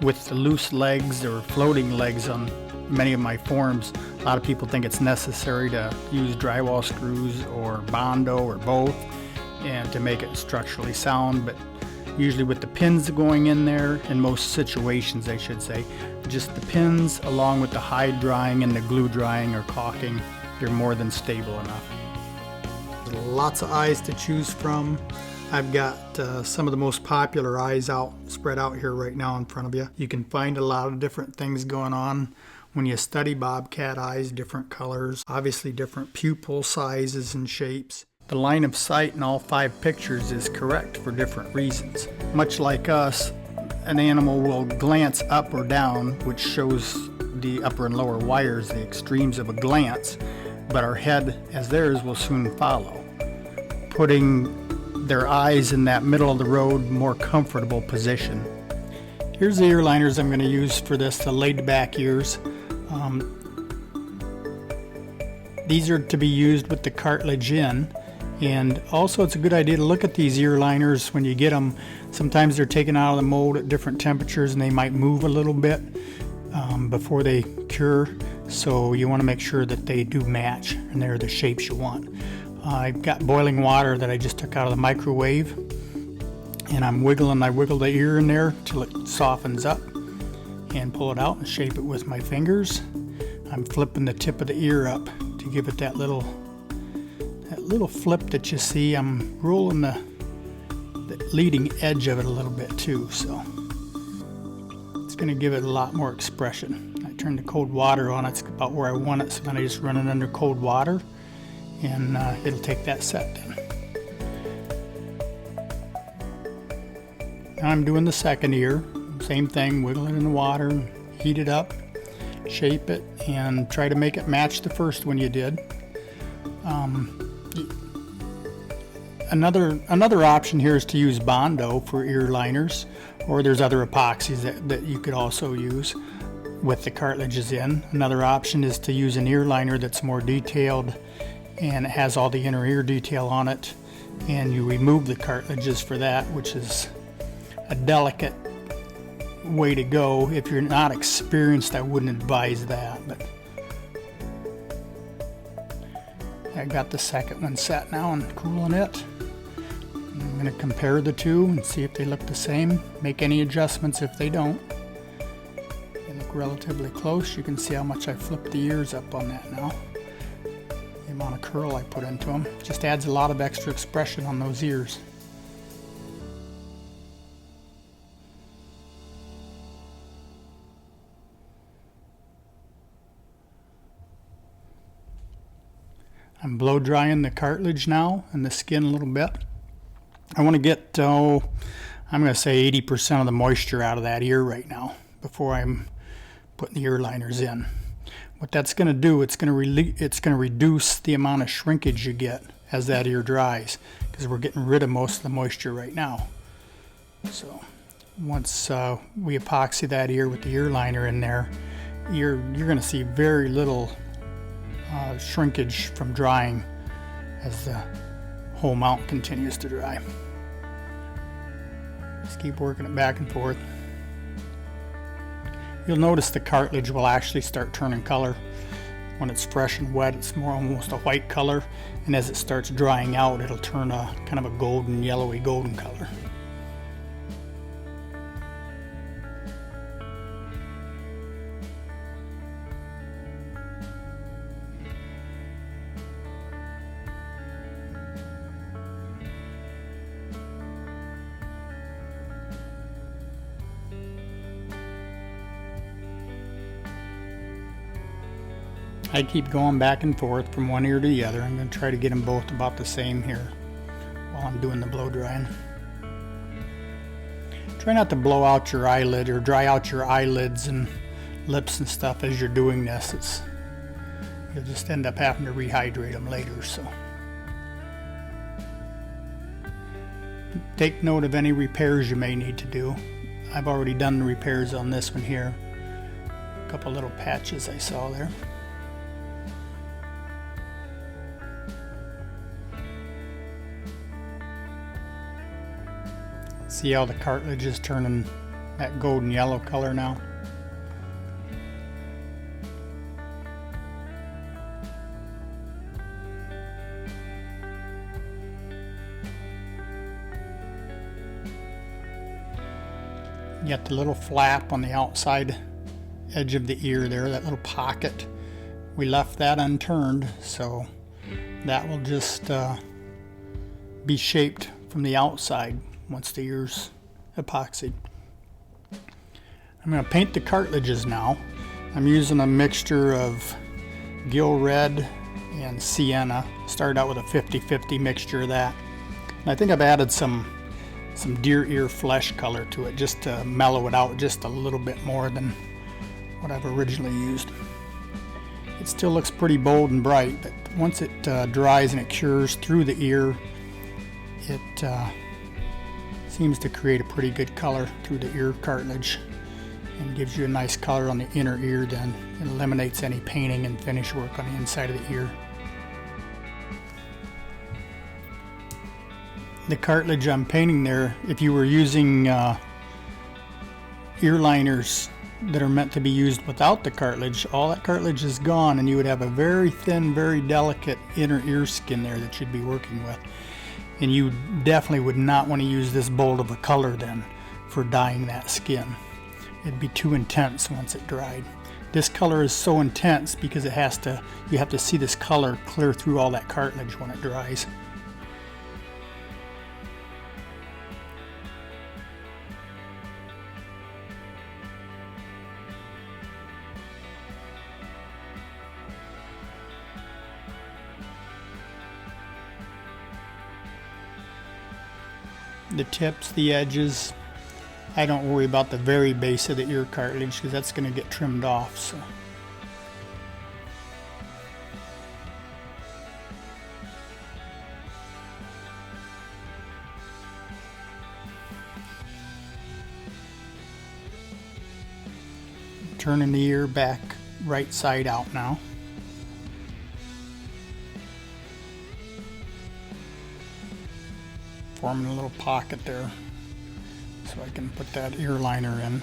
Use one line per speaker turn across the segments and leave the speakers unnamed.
with the loose legs or floating legs on many of my forms, a lot of people think it's necessary to use drywall screws or Bondo or both and to make it structurally sound, but usually with the pins going in there, in most situations I should say, just the pins along with the hide drying and the glue drying or caulking, they're more than stable enough. There's lots of eyes to choose from. I've got some of the most popular eyes spread out here right now in front of you. You can find a lot of different things going on when you study bobcat eyes, different colors, obviously different pupil sizes and shapes. The line of sight in all 5 pictures is correct for different reasons. Much like us, an animal will glance up or down, which shows the upper and lower wires, the extremes of a glance, but our head, as theirs, will soon follow, putting their eyes in that middle of the road, more comfortable position. Here's the ear liners I'm going to use for this, the laid back ears. These are to be used with the cartilage in, and also it's a good idea to look at these ear liners when you get them. Sometimes they're taken out of the mold at different temperatures and they might move a little bit before they cure, so you want to make sure that they do match and they're the shapes you want. I've got boiling water that I just took out of the microwave, and I wiggle the ear in there till it softens up, and pull it out and shape it with my fingers. I'm flipping the tip of the ear up to give it that little flip that you see. I'm rolling the leading edge of it a little bit too, so it's going to give it a lot more expression. I turned the cold water on, it's about where I want it, so then I just run it under cold water and it'll take that set then. Now I'm doing the second ear, same thing, wiggle it in the water, heat it up, shape it, and try to make it match the first one you did. Another option here is to use Bondo for ear liners, or there's other epoxies that you could also use with the cartilages in. Another option is to use an ear liner that's more detailed and it has all the inner ear detail on it, and you remove the cartilages for that, which is a delicate way to go. If you're not experienced, I wouldn't advise that, but I got the second one set now and cooling it. I'm going to compare the two and see if they look the same, make any adjustments if they don't. They look relatively close. You can see how much I flipped the ears up on that now. The amount of curl I put into them just adds a lot of extra expression on those ears. I'm blow drying the cartilage now and the skin a little bit. I want to get, I'm going to say 80% of the moisture out of that ear right now before I'm putting the ear liners in. What that's going to do, it's going to reduce the amount of shrinkage you get as that ear dries, because we're getting rid of most of the moisture right now. So once we epoxy that ear with the ear liner in there, you're going to see very little shrinkage from drying as the whole mount continues to dry. Just keep working it back and forth. You'll notice the cartilage will actually start turning color. When it's fresh and wet, it's more almost a white color, and as it starts drying out, it'll turn a kind of a golden, yellowy golden color. I keep going back and forth from one ear to the other. I'm going to try to get them both about the same here while I'm doing the blow drying. Try not to blow out your eyelid or dry out your eyelids and lips and stuff as you're doing this. You'll just end up having to rehydrate them later. So take note of any repairs you may need to do. I've already done the repairs on this one here. A couple little patches I saw there. See how the cartilage is turning that golden yellow color now. You got the little flap on the outside edge of the ear there, that little pocket. We left that unturned, so that will just be shaped from the outside once the ear's epoxied. I'm going to paint the cartilages now. I'm using a mixture of Gill Red and Sienna. Started out with a 50-50 mixture of that. And I think I've added some deer ear flesh color to it just to mellow it out just a little bit more than what I've originally used. It still looks pretty bold and bright, but once it dries and it cures through the ear, it seems to create a pretty good color through the ear cartilage and gives you a nice color on the inner ear. Then it eliminates any painting and finish work on the inside of the ear. The cartilage I'm painting there, if you were using ear liners that are meant to be used without the cartilage, all that cartilage is gone and you would have a very thin, very delicate inner ear skin there that you'd be working with. And you definitely would not want to use this bold of a color then for dyeing that skin. It'd be too intense once it dried. This color is so intense because you have to see this color clear through all that cartilage when it dries. The tips, the edges, I don't worry about the very base of the ear cartilage because that's going to get trimmed off. So. Turning the ear back right side out now. Forming a little pocket there so I can put that ear liner in.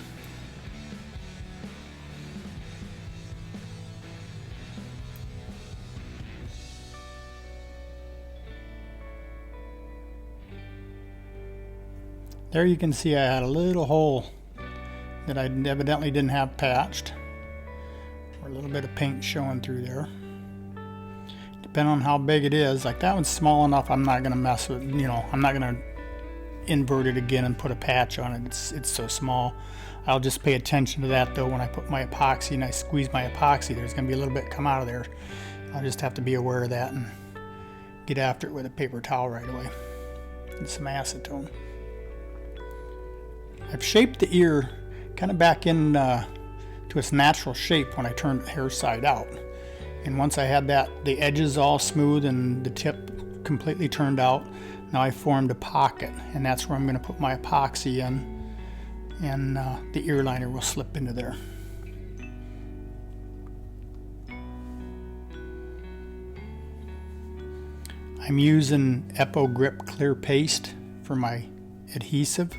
There you can see I had a little hole that I evidently didn't have patched, or a little bit of paint showing through there. Depending on how big it is, like that one's small enough, I'm not going to mess with, I'm not going to invert it again and put a patch on it. It's so small. I'll just pay attention to that though when I put my epoxy and I squeeze my epoxy. There's going to be a little bit come out of there. I'll just have to be aware of that and get after it with a paper towel right away and some acetone. I've shaped the ear kind of back in to its natural shape when I turned the hair side out. And once I had the edges all smooth and the tip completely turned out, now I formed a pocket, and that's where I'm going to put my epoxy in, and the ear liner will slip into there. I'm using Epo-Grip clear paste for my adhesive.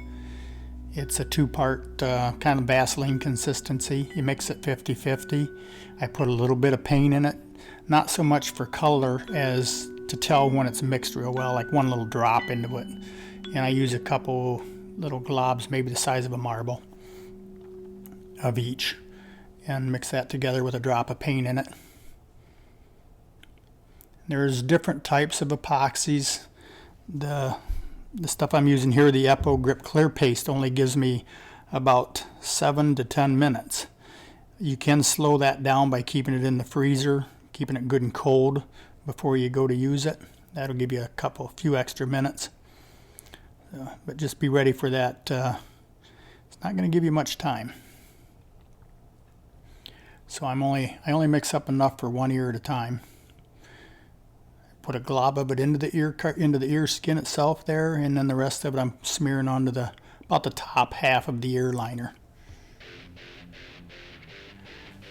It's a two-part kind of Vaseline consistency. You mix it 50-50. I put a little bit of paint in it, not so much for color as to tell when it's mixed real well, like one little drop into it. And I use a couple little globs, maybe the size of a marble, of each, and mix that together with a drop of paint in it. There's different types of epoxies. The stuff I'm using here, the Epo-Grip clear paste, only gives me about 7 to 10 minutes. You can slow that down by keeping it in the freezer, keeping it good and cold before you go to use it. That'll give you a few extra minutes. But just be ready for that. It's not going to give you much time. So I only mix up enough for one ear at a time. Put a glob of it into the ear skin itself there, and then the rest of it I'm smearing onto about the top half of the ear liner.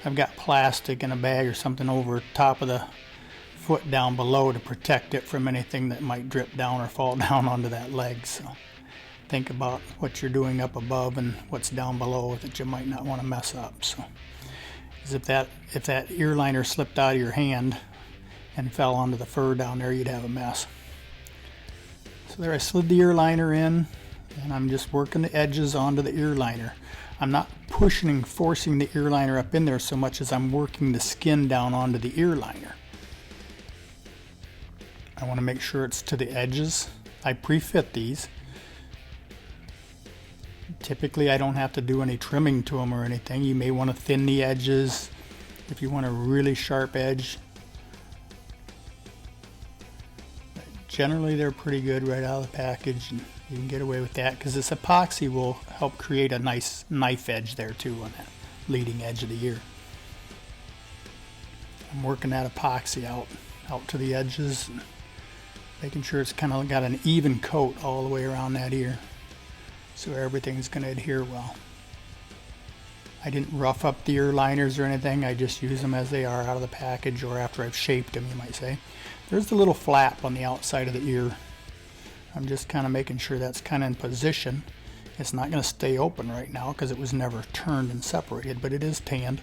I've got plastic in a bag or something over top of the foot down below to protect it from anything that might drip down or fall down onto that leg. So think about what you're doing up above and what's down below that you might not want to mess up. So, 'cause if that ear liner slipped out of your hand and fell onto the fur down there, you'd have a mess. So there, I slid the ear liner in, and I'm just working the edges onto the ear liner. I'm not pushing and forcing the ear liner up in there so much as I'm working the skin down onto the ear liner. I want to make sure it's to the edges. I pre-fit these. Typically I don't have to do any trimming to them or anything. You may want to thin the edges if you want a really sharp edge. But generally they're pretty good right out of the package, and you can get away with that because this epoxy will help create a nice knife edge there too on that leading edge of the ear. I'm working that epoxy out to the edges, and making sure it's kind of got an even coat all the way around that ear, so everything's going to adhere well. I didn't rough up the ear liners or anything. I just use them as they are out of the package, or after I've shaped them, you might say. There's the little flap on the outside of the ear. I'm just kind of making sure that's kind of in position. It's not going to stay open right now because it was never turned and separated, but it is tanned.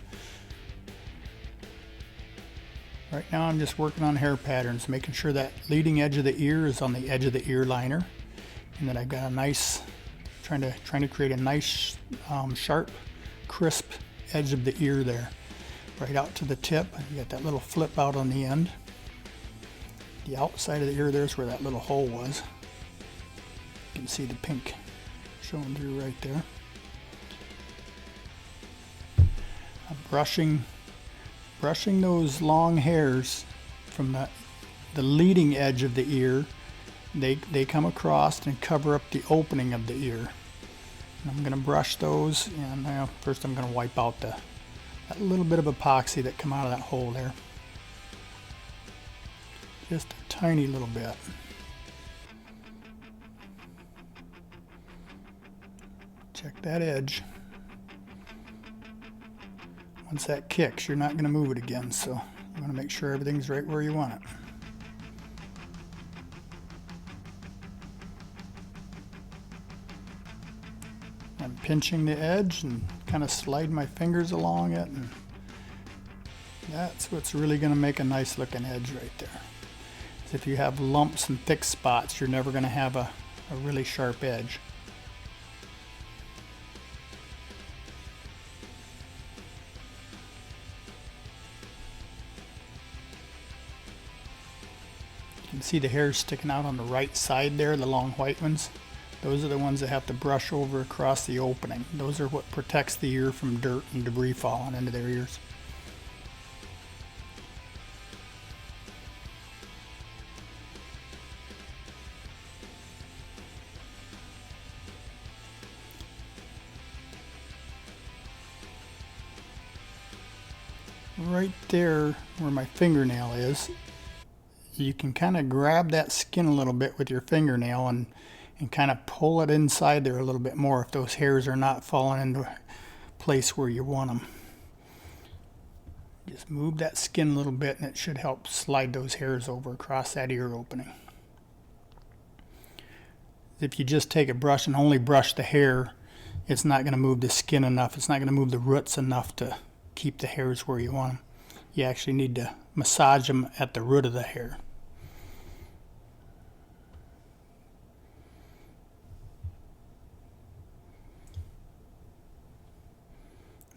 Right now I'm just working on hair patterns, making sure that leading edge of the ear is on the edge of the ear liner, and then I've got a nice, trying to create a nice sharp, crisp edge of the ear there, right out to the tip. You got that little flip out on the end. The outside of the ear, there's where that little hole was. You can see the pink showing through right there. I'm brushing those long hairs from the leading edge of the ear. They come across and cover up the opening of the ear. And I'm going to brush those, and first I'm going to wipe out that little bit of epoxy that come out of that hole there. Just a tiny little bit. Check that edge. Once that kicks, you're not going to move it again, so you want to make sure everything's right where you want it. I'm pinching the edge and kind of slide my fingers along it, and that's what's really going to make a nice looking edge right there. If you have lumps and thick spots, you're never going to have a really sharp edge. You can see the hairs sticking out on the right side there, the long white ones. Those are the ones that have to brush over across the opening. Those are what protects the ear from dirt and debris falling into their ears. Right there where my fingernail is, you can kind of grab that skin a little bit with your fingernail and kind of pull it inside there a little bit more if those hairs are not falling into a place where you want them. Just move that skin a little bit and it should help slide those hairs over across that ear opening. If you just take a brush and only brush the hair, it's not going to move the skin enough. It's not going to move the roots enough to keep the hairs where you want them. You actually need to massage them at the root of the hair.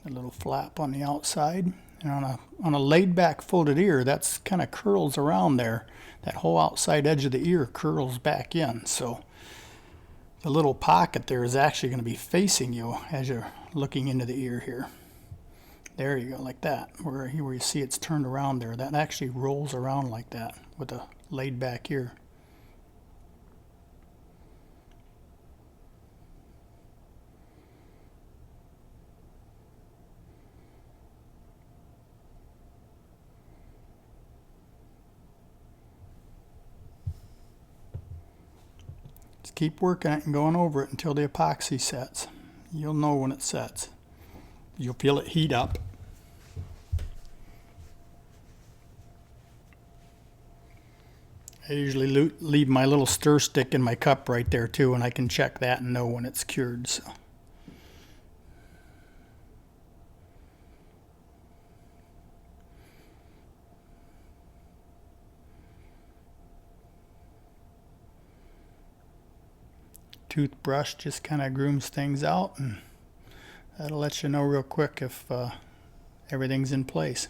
A little flap on the outside, and on a laid back folded ear, that's kind of curls around there. That whole outside edge of the ear curls back in, so the little pocket there is actually going to be facing you as you're looking into the ear here. There you go, like that, where you see it's turned around there. That actually rolls around like that with a laid back ear. Just keep working it and going over it until the epoxy sets. You'll know when it sets. You'll feel it heat up. I usually leave my little stir stick in my cup right there too, and I can check that and know when it's cured. So. Toothbrush just kind of grooms things out, and that'll let you know real quick if everything's in place.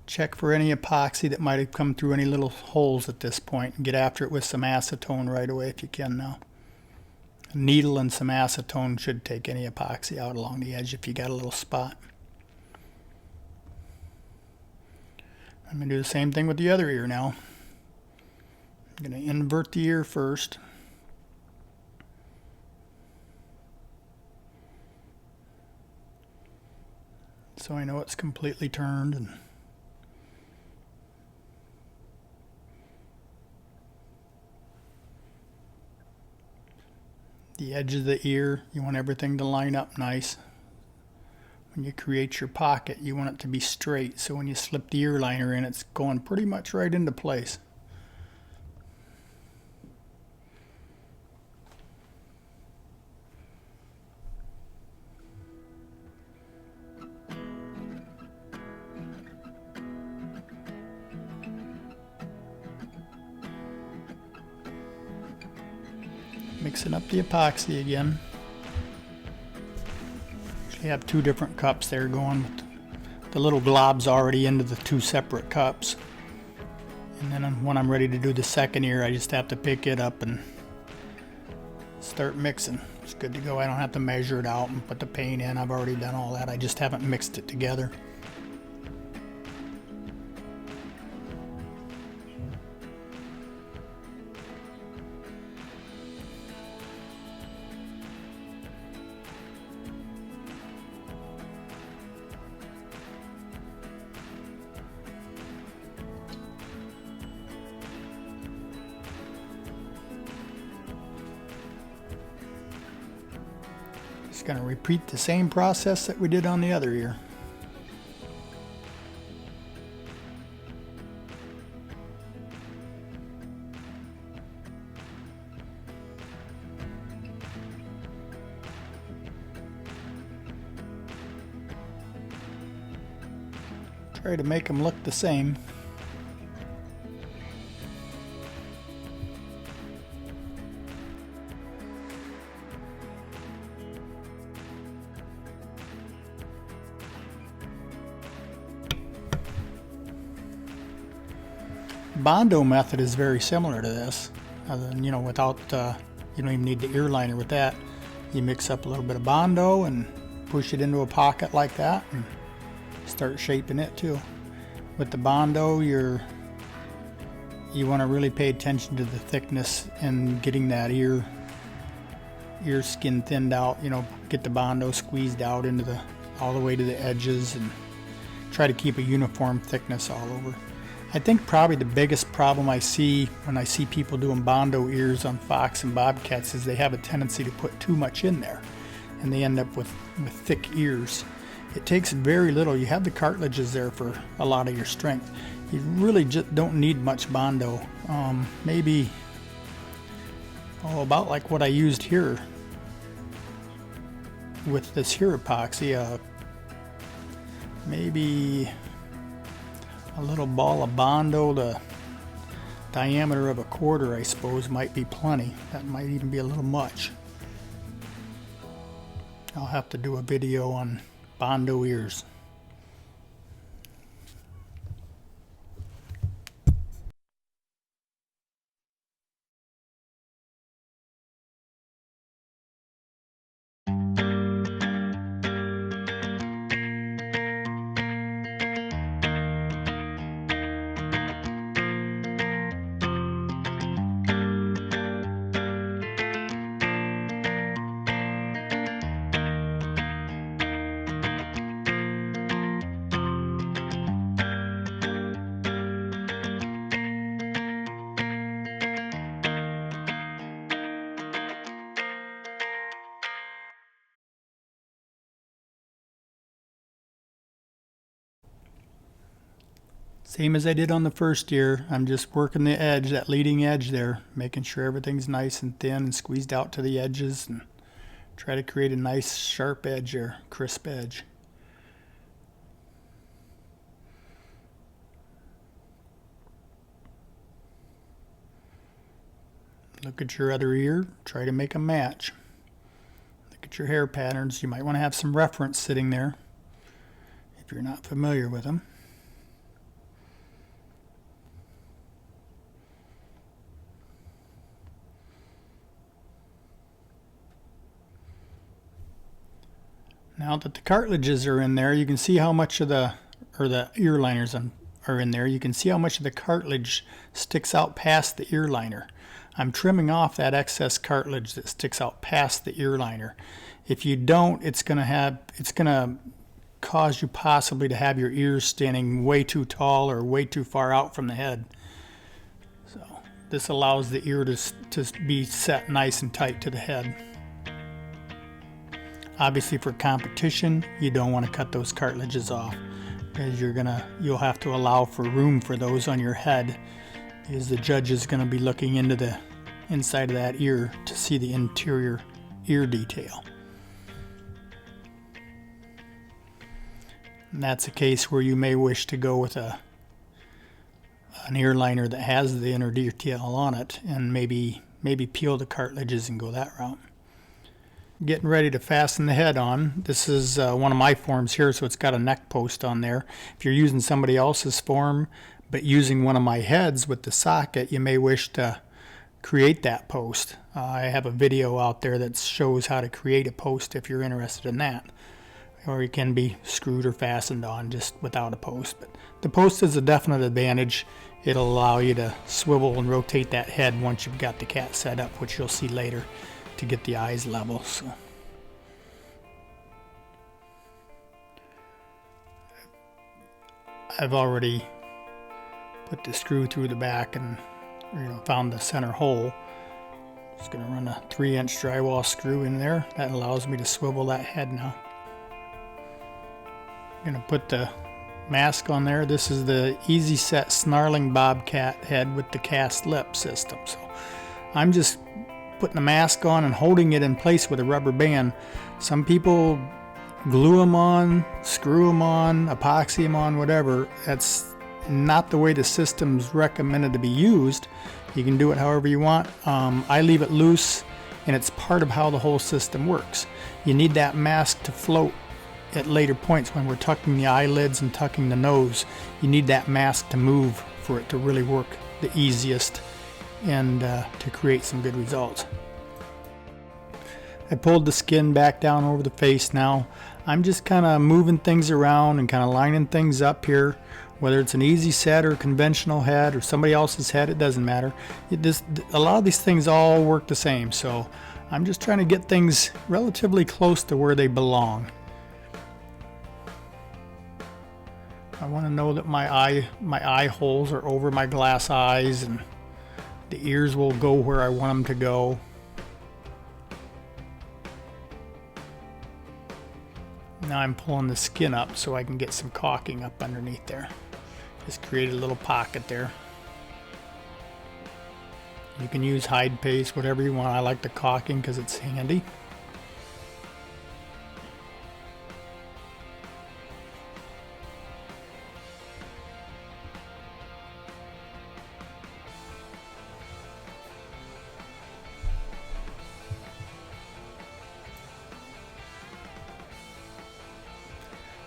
Check for any epoxy that might have come through any little holes at this point, and get after it with some acetone right away if you can now. A needle and some acetone should take any epoxy out along the edge if you got a little spot. I'm going to do the same thing with the other ear now. I'm going to invert the ear first. So I know it's completely turned. And the edge of the ear, you want everything to line up nice. When you create your pocket, you want it to be straight, so when you slip the ear liner in, it's going pretty much right into place. Mixing up the epoxy again. You have two different cups there going with the little globs already into the two separate cups. And then when I'm ready to do the second ear, I just have to pick it up and start mixing. It's good to go. I don't have to measure it out and put the paint in. I've already done all that. I just haven't mixed it together. Just going to repeat the same process that we did on the other ear. Try to make them look the same. Bondo method is very similar to this. Other than, without, you don't even need the ear liner with that. You mix up a little bit of Bondo and push it into a pocket like that and start shaping it too. With the Bondo, you want to really pay attention to the thickness and getting that ear skin thinned out. Get the Bondo squeezed out into all the way to the edges and try to keep a uniform thickness all over. I think probably the biggest problem I see when I see people doing Bondo ears on fox and bobcats is they have a tendency to put too much in there, and they end up with thick ears. It takes very little. You have the cartilages there for a lot of your strength. You really just don't need much Bondo. Maybe about like what I used here with this here epoxy. Maybe a little ball of Bondo, the diameter of a quarter, I suppose, might be plenty. That might even be a little much. I'll have to do a video on Bondo ears. Same as I did on the first ear, I'm just working the edge, that leading edge there, making sure everything's nice and thin and squeezed out to the edges, and try to create a nice sharp edge or crisp edge. Look at your other ear, try to make a match. Look at your hair patterns. You might want to have some reference sitting there if you're not familiar with them. Now that the cartilages are in there, you can see how much of the ear liners are in there. You can see how much of the cartilage sticks out past the ear liner. I'm trimming off that excess cartilage that sticks out past the ear liner. If you don't, it's gonna cause you possibly to have your ears standing way too tall or way too far out from the head. So this allows the ear to be set nice and tight to the head. Obviously for competition, you don't want to cut those cartilages off, because you'll have to allow for room for those on your head, because the judge is going to be looking into the inside of that ear to see the interior ear detail. And that's a case where you may wish to go with an ear liner that has the inner detail on it, and maybe peel the cartilages and go that route. Getting ready to fasten the head on. This is one of my forms here, so it's got a neck post on there. If you're using somebody else's form but using one of my heads with the socket, you may wish to create that post. I have a video out there that shows how to create a post if you're interested in that. Or it can be screwed or fastened on just without a post. But the post is a definite advantage. It'll allow you to swivel and rotate that head once you've got the cat set up, which you'll see later, to get the eyes level. So I've already put the screw through the back and found the center hole. Just going to run a 3-inch drywall screw in there. That allows me to swivel that head now. I'm going to put the mask on there. This is the Easy Set Snarling Bobcat head with the cast lip system. So I'm just putting the mask on and holding it in place with a rubber band. Some people glue them on, screw them on, epoxy them on, whatever. That's not the way the system's recommended to be used. You can do it however you want. I leave it loose, and it's part of how the whole system works. You need that mask to float at later points when we're tucking the eyelids and tucking the nose. You need that mask to move for it to really work the easiest and to create some good results. I pulled the skin back down over the face now. I'm just kind of moving things around and kind of lining things up here. Whether it's an easy set or conventional head or somebody else's head, it doesn't matter. A lot of these things all work the same, so I'm just trying to get things relatively close to where they belong. I want to know that my eye holes are over my glass eyes, and the ears will go where I want them to go. Now I'm pulling the skin up so I can get some caulking up underneath there. Just create a little pocket there. You can use hide paste, whatever you want. I like the caulking because it's handy.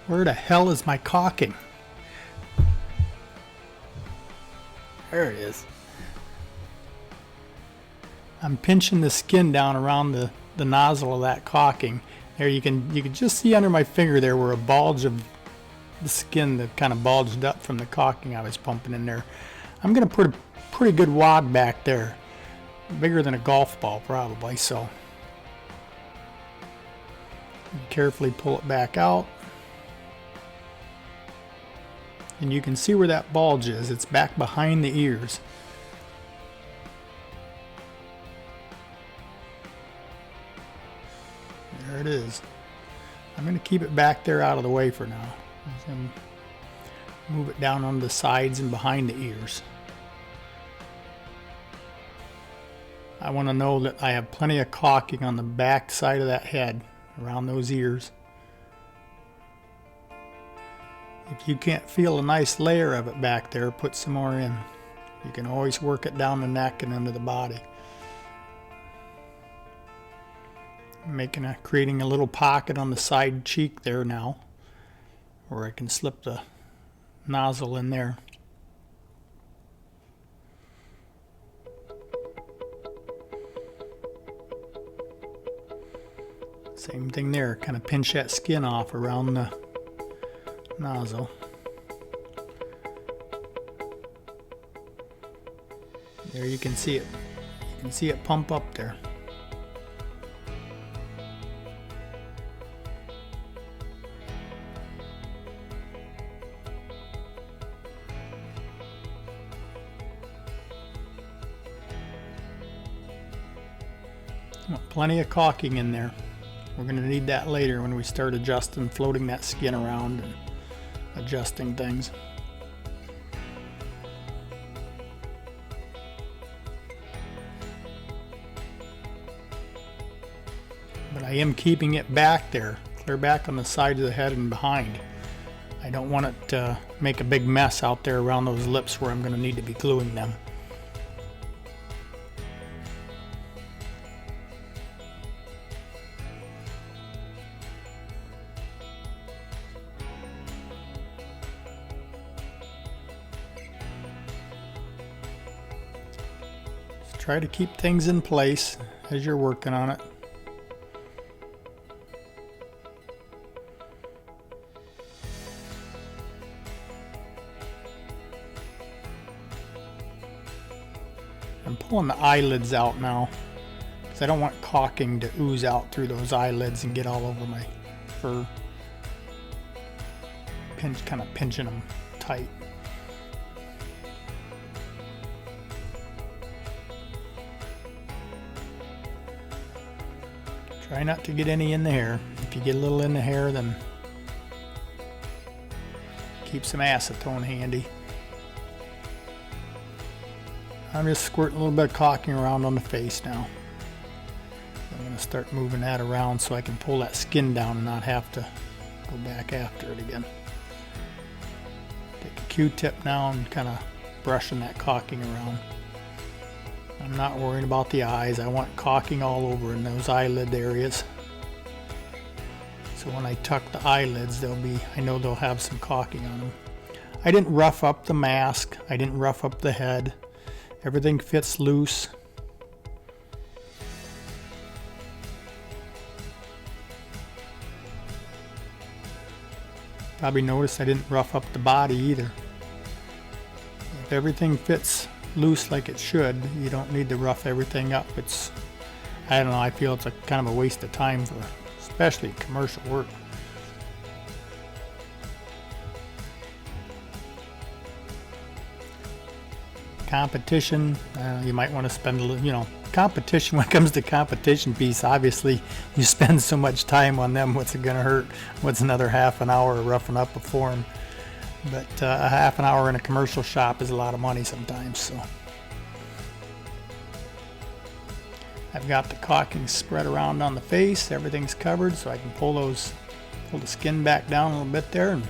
Where the hell is my caulking? There it is. I'm pinching the skin down around the nozzle of that caulking. There you can just see under my finger there where a bulge of the skin that kind of bulged up from the caulking I was pumping in there. I'm going to put a pretty good wad back there. Bigger than a golf ball probably, so carefully pull it back out. And you can see where that bulge is. It's back behind the ears. There it is. I'm going to keep it back there out of the way for now. Move it down on the sides and behind the ears. I want to know that I have plenty of caulking on the back side of that head, around those ears. If you can't feel a nice layer of it back there, put some more in. You can always work it down the neck and under the body. Creating a little pocket on the side cheek there now, where I can slip the nozzle in there. Same thing there, kind of pinch that skin off around the nozzle. There you can see it. You can see it pump up there. Plenty of caulking in there. We're going to need that later when we start adjusting, floating that skin around and adjusting things. But I am keeping it back there, clear back on the side of the head and behind. I don't want it to make a big mess out there around those lips where I'm going to need to be gluing them. Try to keep things in place as you're working on it. I'm pulling the eyelids out now because I don't want caulking to ooze out through those eyelids and get all over my fur. Kind of pinching them tight. Try not to get any in the hair. If you get a little in the hair, then keep some acetone handy. I'm just squirting a little bit of caulking around on the face now. I'm going to start moving that around so I can pull that skin down and not have to go back after it again. Take a Q-tip now and kind of brushing that caulking around. I'm not worrying about the eyes. I want caulking all over in those eyelid areas. So when I tuck the eyelids, I know they'll have some caulking on them. I didn't rough up the mask. I didn't rough up the head. Everything fits loose. Probably noticed I didn't rough up the body either. If everything fits loose like it should, you don't need to rough everything up. I don't know, I feel it's kind of a waste of time for especially commercial work. Competition, you might want to spend a little, competition, when it comes to competition piece, obviously you spend so much time on them, what's it going to hurt? What's another half an hour of roughing up a form? But a half an hour in a commercial shop is a lot of money sometimes. So I've got the caulking spread around on the face. Everything's covered, so I can pull the skin back down a little bit there. And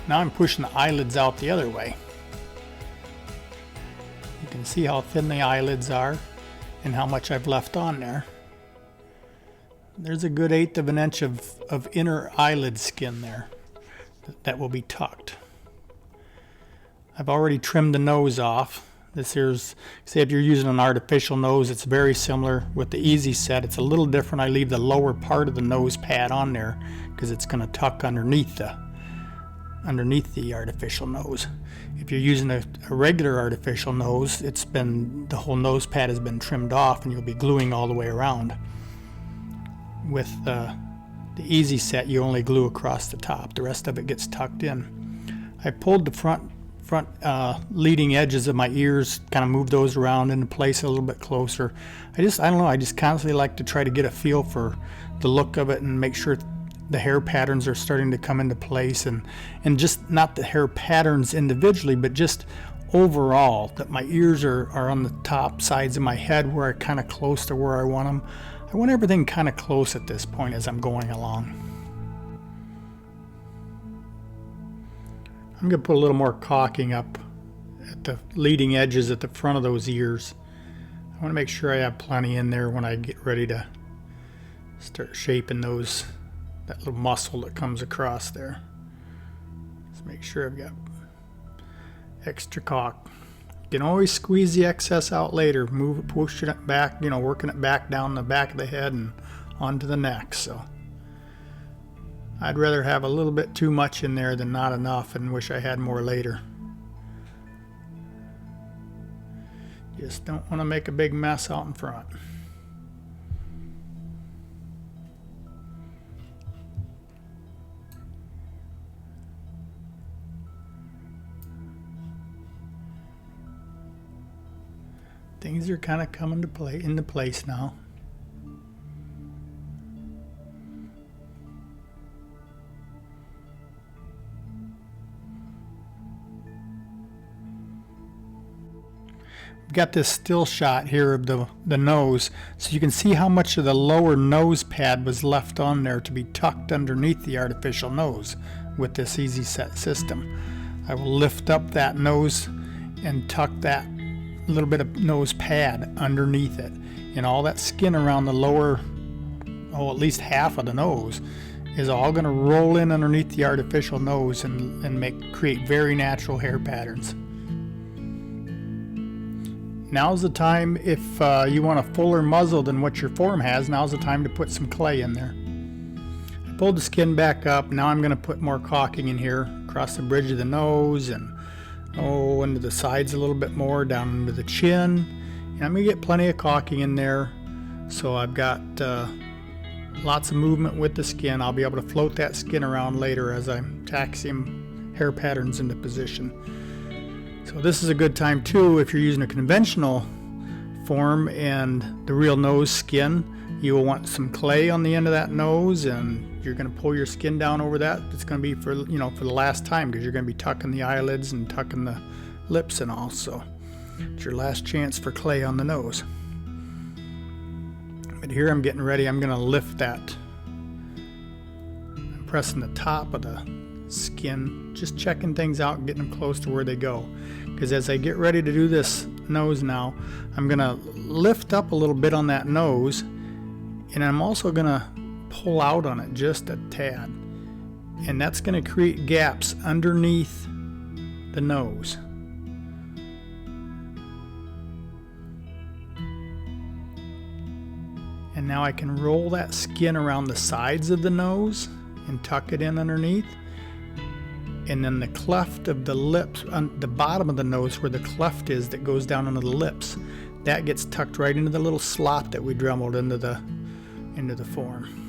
now I'm pushing the eyelids out the other way. You can see how thin the eyelids are and how much I've left on there. There's a good 1/8 of an inch of inner eyelid skin there that will be tucked. I've already trimmed the nose off. This here's, say if you're using an artificial nose, it's very similar with the Easy Set. It's a little different. I leave the lower part of the nose pad on there because it's going to tuck underneath the artificial nose. If you're using a regular artificial nose, the whole nose pad has been trimmed off and you'll be gluing all the way around. With the Easy Set, you only glue across the top. The rest of it gets tucked in. I pulled the front leading edges of my ears, kind of moved those around into place a little bit closer. I don't know, I just constantly like to try to get a feel for the look of it and make sure the hair patterns are starting to come into place, and just not the hair patterns individually, but just overall that my ears are on the top sides of my head where I kind of close to where I want them. I want everything kind of close at this point as I'm going along. I'm going to put a little more caulking up at the leading edges at the front of those ears. I want to make sure I have plenty in there when I get ready to start shaping those, that little muscle that comes across there. Let's make sure I've got extra caulk. You can always squeeze the excess out later, move it, pushing it back, you know, working it back down the back of the head and onto the neck. So I'd rather have a little bit too much in there than not enough, and wish I had more later. Just don't want to make a big mess out in front. Things are kind of coming into place now. I've got this still shot here of the nose, so you can see how much of the lower nose pad was left on there to be tucked underneath the artificial nose with this easy set system. I will lift up that nose and tuck that little bit of nose pad underneath it, and all that skin around the lower, at least half of the nose is all going to roll in underneath the artificial nose and create very natural hair patterns. Now's the time, if you want a fuller muzzle than what your form has, now's the time to put some clay in there. I pulled the skin back up. Now I'm going to put more caulking in here across the bridge of the nose and into the sides a little bit more, down into the chin. And I'm going to get plenty of caulking in there, so I've got lots of movement with the skin. I'll be able to float that skin around later as I'm taxiing hair patterns into position. So this is a good time too, if you're using a conventional form and the real nose skin, you will want some clay on the end of that nose, and you're going to pull your skin down over that. It's going to be for the last time, because you're going to be tucking the eyelids and tucking the lips and all. So it's your last chance for clay on the nose. But here I'm getting ready. I'm going to lift that. I'm pressing the top of the skin, just checking things out and getting them close to where they go. Because as I get ready to do this nose now, I'm going to lift up a little bit on that nose, and I'm also going to pull out on it just a tad, and that's going to create gaps underneath the nose. And now I can roll that skin around the sides of the nose and tuck it in underneath, and then the cleft of the lips, on the bottom of the nose where the cleft is that goes down into the lips, that gets tucked right into the little slot that we dremeled into the form.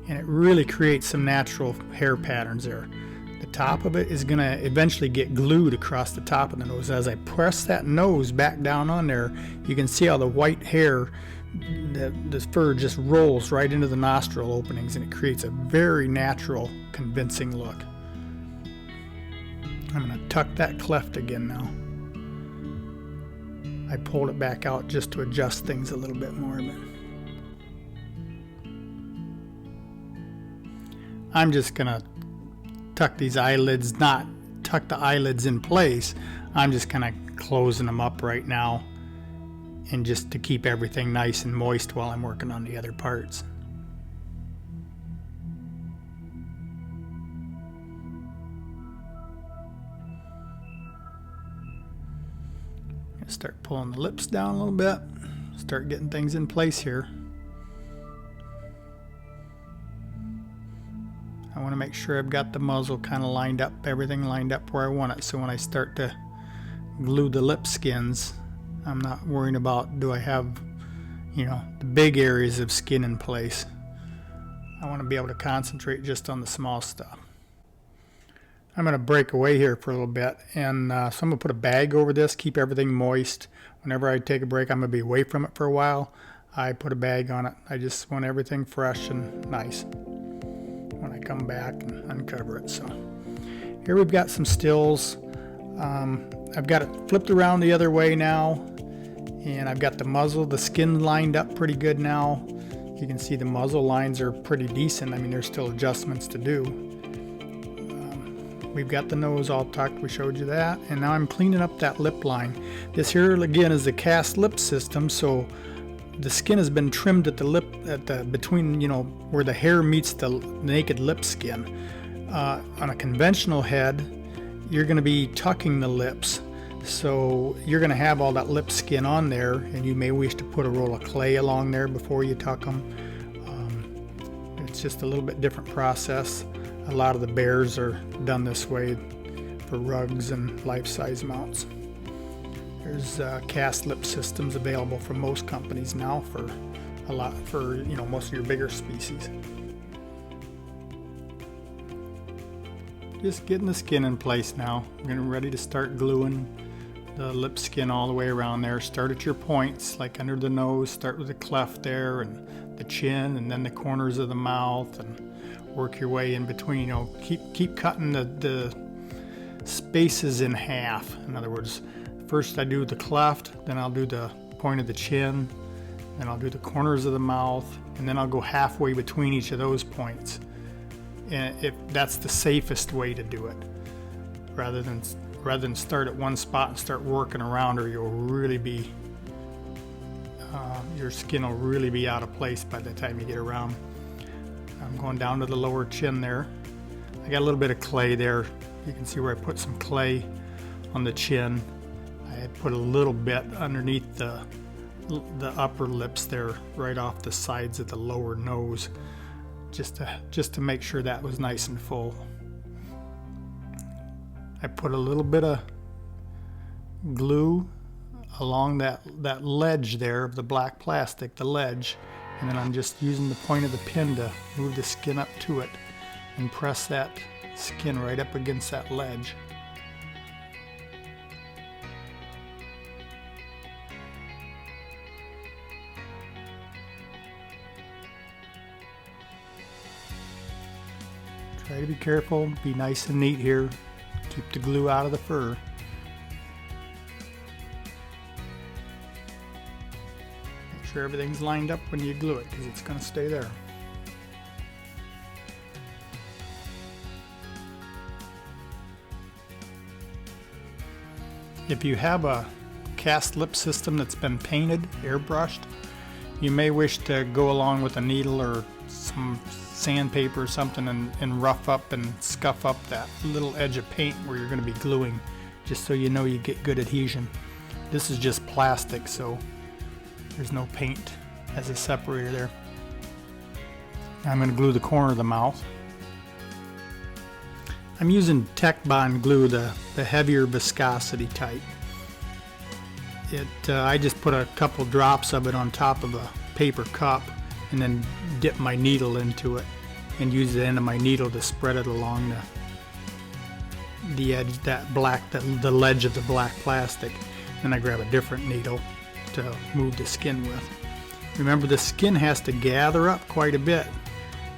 And it really creates some natural hair patterns there. The top of it is going to eventually get glued across the top of the nose. As I press that nose back down on there, you can see how the white hair, the fur just rolls right into the nostril openings, and it creates a very natural, convincing look. I'm going to tuck that cleft again now. I pulled it back out just to adjust things a little bit more. But I'm just going to tuck these eyelids, not tuck the eyelids in place. I'm just kind of closing them up right now, and just to keep everything nice and moist while I'm working on the other parts. Start pulling the lips down a little bit, start getting things in place here. I want to make sure I've got the muzzle kind of lined up, everything lined up where I want it, so when I start to glue the lip skins, I'm not worrying about, do I have, the big areas of skin in place. I want to be able to concentrate just on the small stuff. I'm going to break away here for a little bit, and so I'm going to put a bag over this, keep everything moist. Whenever I take a break, I'm going to be away from it for a while. I put a bag on it. I just want everything fresh and nice. come back and uncover it. So here we've got some stills. I've got it flipped around the other way now, and I've got the muzzle, the skin lined up pretty good now. You can see the muzzle lines are pretty decent. I mean, there's still adjustments to do. We've got the nose all tucked, we showed you that, and now I'm cleaning up that lip line. This here again is the cast lip system, so the skin has been trimmed at the lip, between, you know, where the hair meets the naked lip skin. On a conventional head, you're going to be tucking the lips, so you're going to have all that lip skin on there, and you may wish to put a roll of clay along there before you tuck them. It's just a little bit different process. A lot of the bears are done this way for rugs and life-size mounts. There's cast lip systems available from most companies now for you know, most of your bigger species. Just getting the skin in place now. I'm getting ready to start gluing the lip skin all the way around there. Start at your points, like under the nose. Start with the cleft there and the chin, and then the corners of the mouth, and work your way in between. You know, keep cutting the spaces in half. In other words, first I do the cleft, then I'll do the point of the chin, then I'll do the corners of the mouth, and then I'll go halfway between each of those points. And if that's the safest way to do it, rather than start at one spot and start working around, or you'll really be your skin will really be out of place by the time you get around. I'm going down to the lower chin there. I got a little bit of clay there. You can see where I put some clay on the chin. I had put a little bit underneath the upper lips there, right off the sides of the lower nose, just to make sure that was nice and full. I put a little bit of glue along that ledge there of the black plastic, the ledge, and then I'm just using the point of the pin to move the skin up to it and press that skin right up against that ledge. Try to be careful, be nice and neat here. Keep the glue out of the fur. Make sure everything's lined up when you glue it, because it's going to stay there. If you have a cast lip system that's been painted, airbrushed, you may wish to go along with a needle or some sandpaper or something and rough up and scuff up that little edge of paint where you're going to be gluing, just so you know you get good adhesion. This is just plastic, so there's no paint as a separator there. I'm going to glue the corner of the mouth. I'm using Tech Bond glue, the heavier viscosity type. I just put a couple drops of it on top of a paper cup and then dip my needle into it and use the end of my needle to spread it along the edge, the ledge of the black plastic. Then I grab a different needle to move the skin with. Remember, the skin has to gather up quite a bit,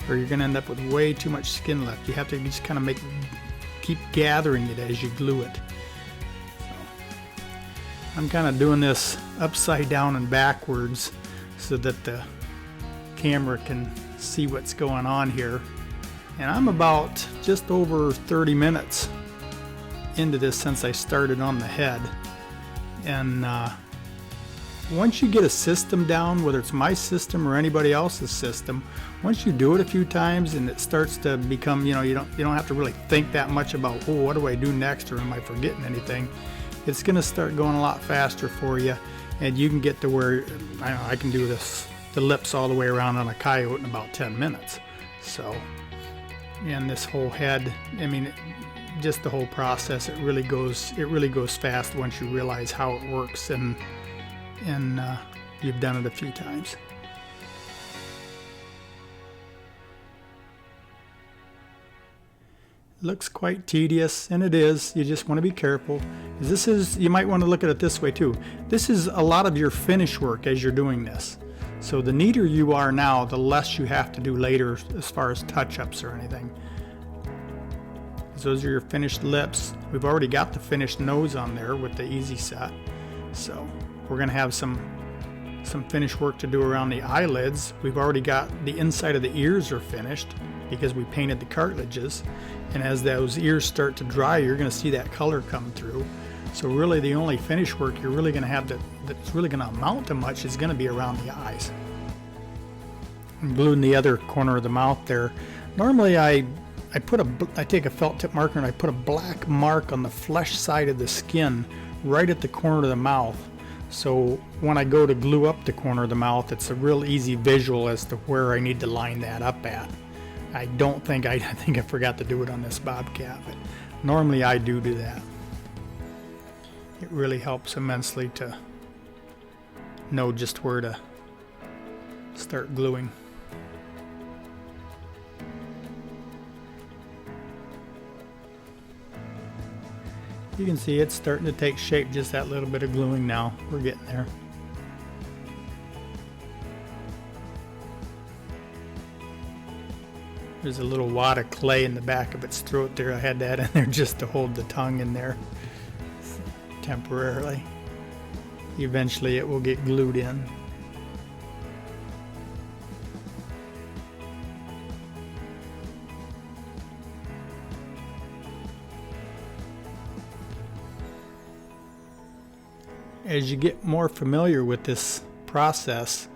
or you're going to end up with way too much skin left. You have to just kind of keep gathering it as you glue it. So, I'm kind of doing this upside down and backwards so that the camera can see what's going on here. And I'm about just over 30 minutes into this since I started on the head. And once you get a system down, whether it's my system or anybody else's system, once you do it a few times and it starts to become, you don't have to really think that much about, oh, what do I do next, or am I forgetting anything? It's going to start going a lot faster for you, and you can get to where I can do the lips all the way around on a coyote in about 10 minutes. So, and this whole head, I mean, just the whole process, it really goes fast once you realize how it works and you've done it a few times. Looks quite tedious, and it is. You just want to be careful. You might want to look at it this way too. This is a lot of your finish work as you're doing this. So the neater you are now, the less you have to do later as far as touch-ups or anything. Those are your finished lips. We've already got the finished nose on there with the easy set. So we're gonna have some finish work to do around the eyelids. We've already got the inside of the ears are finished because we painted the cartilages. And as those ears start to dry, you're gonna see that color come through. So really the only finish work you're really gonna have that's really gonna amount to much is gonna be around the eyes. I'm gluing the other corner of the mouth there. Normally I take a felt tip marker and I put a black mark on the flesh side of the skin right at the corner of the mouth. So when I go to glue up the corner of the mouth, it's a real easy visual as to where I need to line that up at. I think I forgot to do it on this Bobcat, but normally I do that. It really helps immensely to know just where to start gluing. You can see it's starting to take shape, just that little bit of gluing now. We're getting there. There's a little wad of clay in the back of its throat there. I had that in there just to hold the tongue in there temporarily. Eventually it will get glued in. As you get more familiar with this process,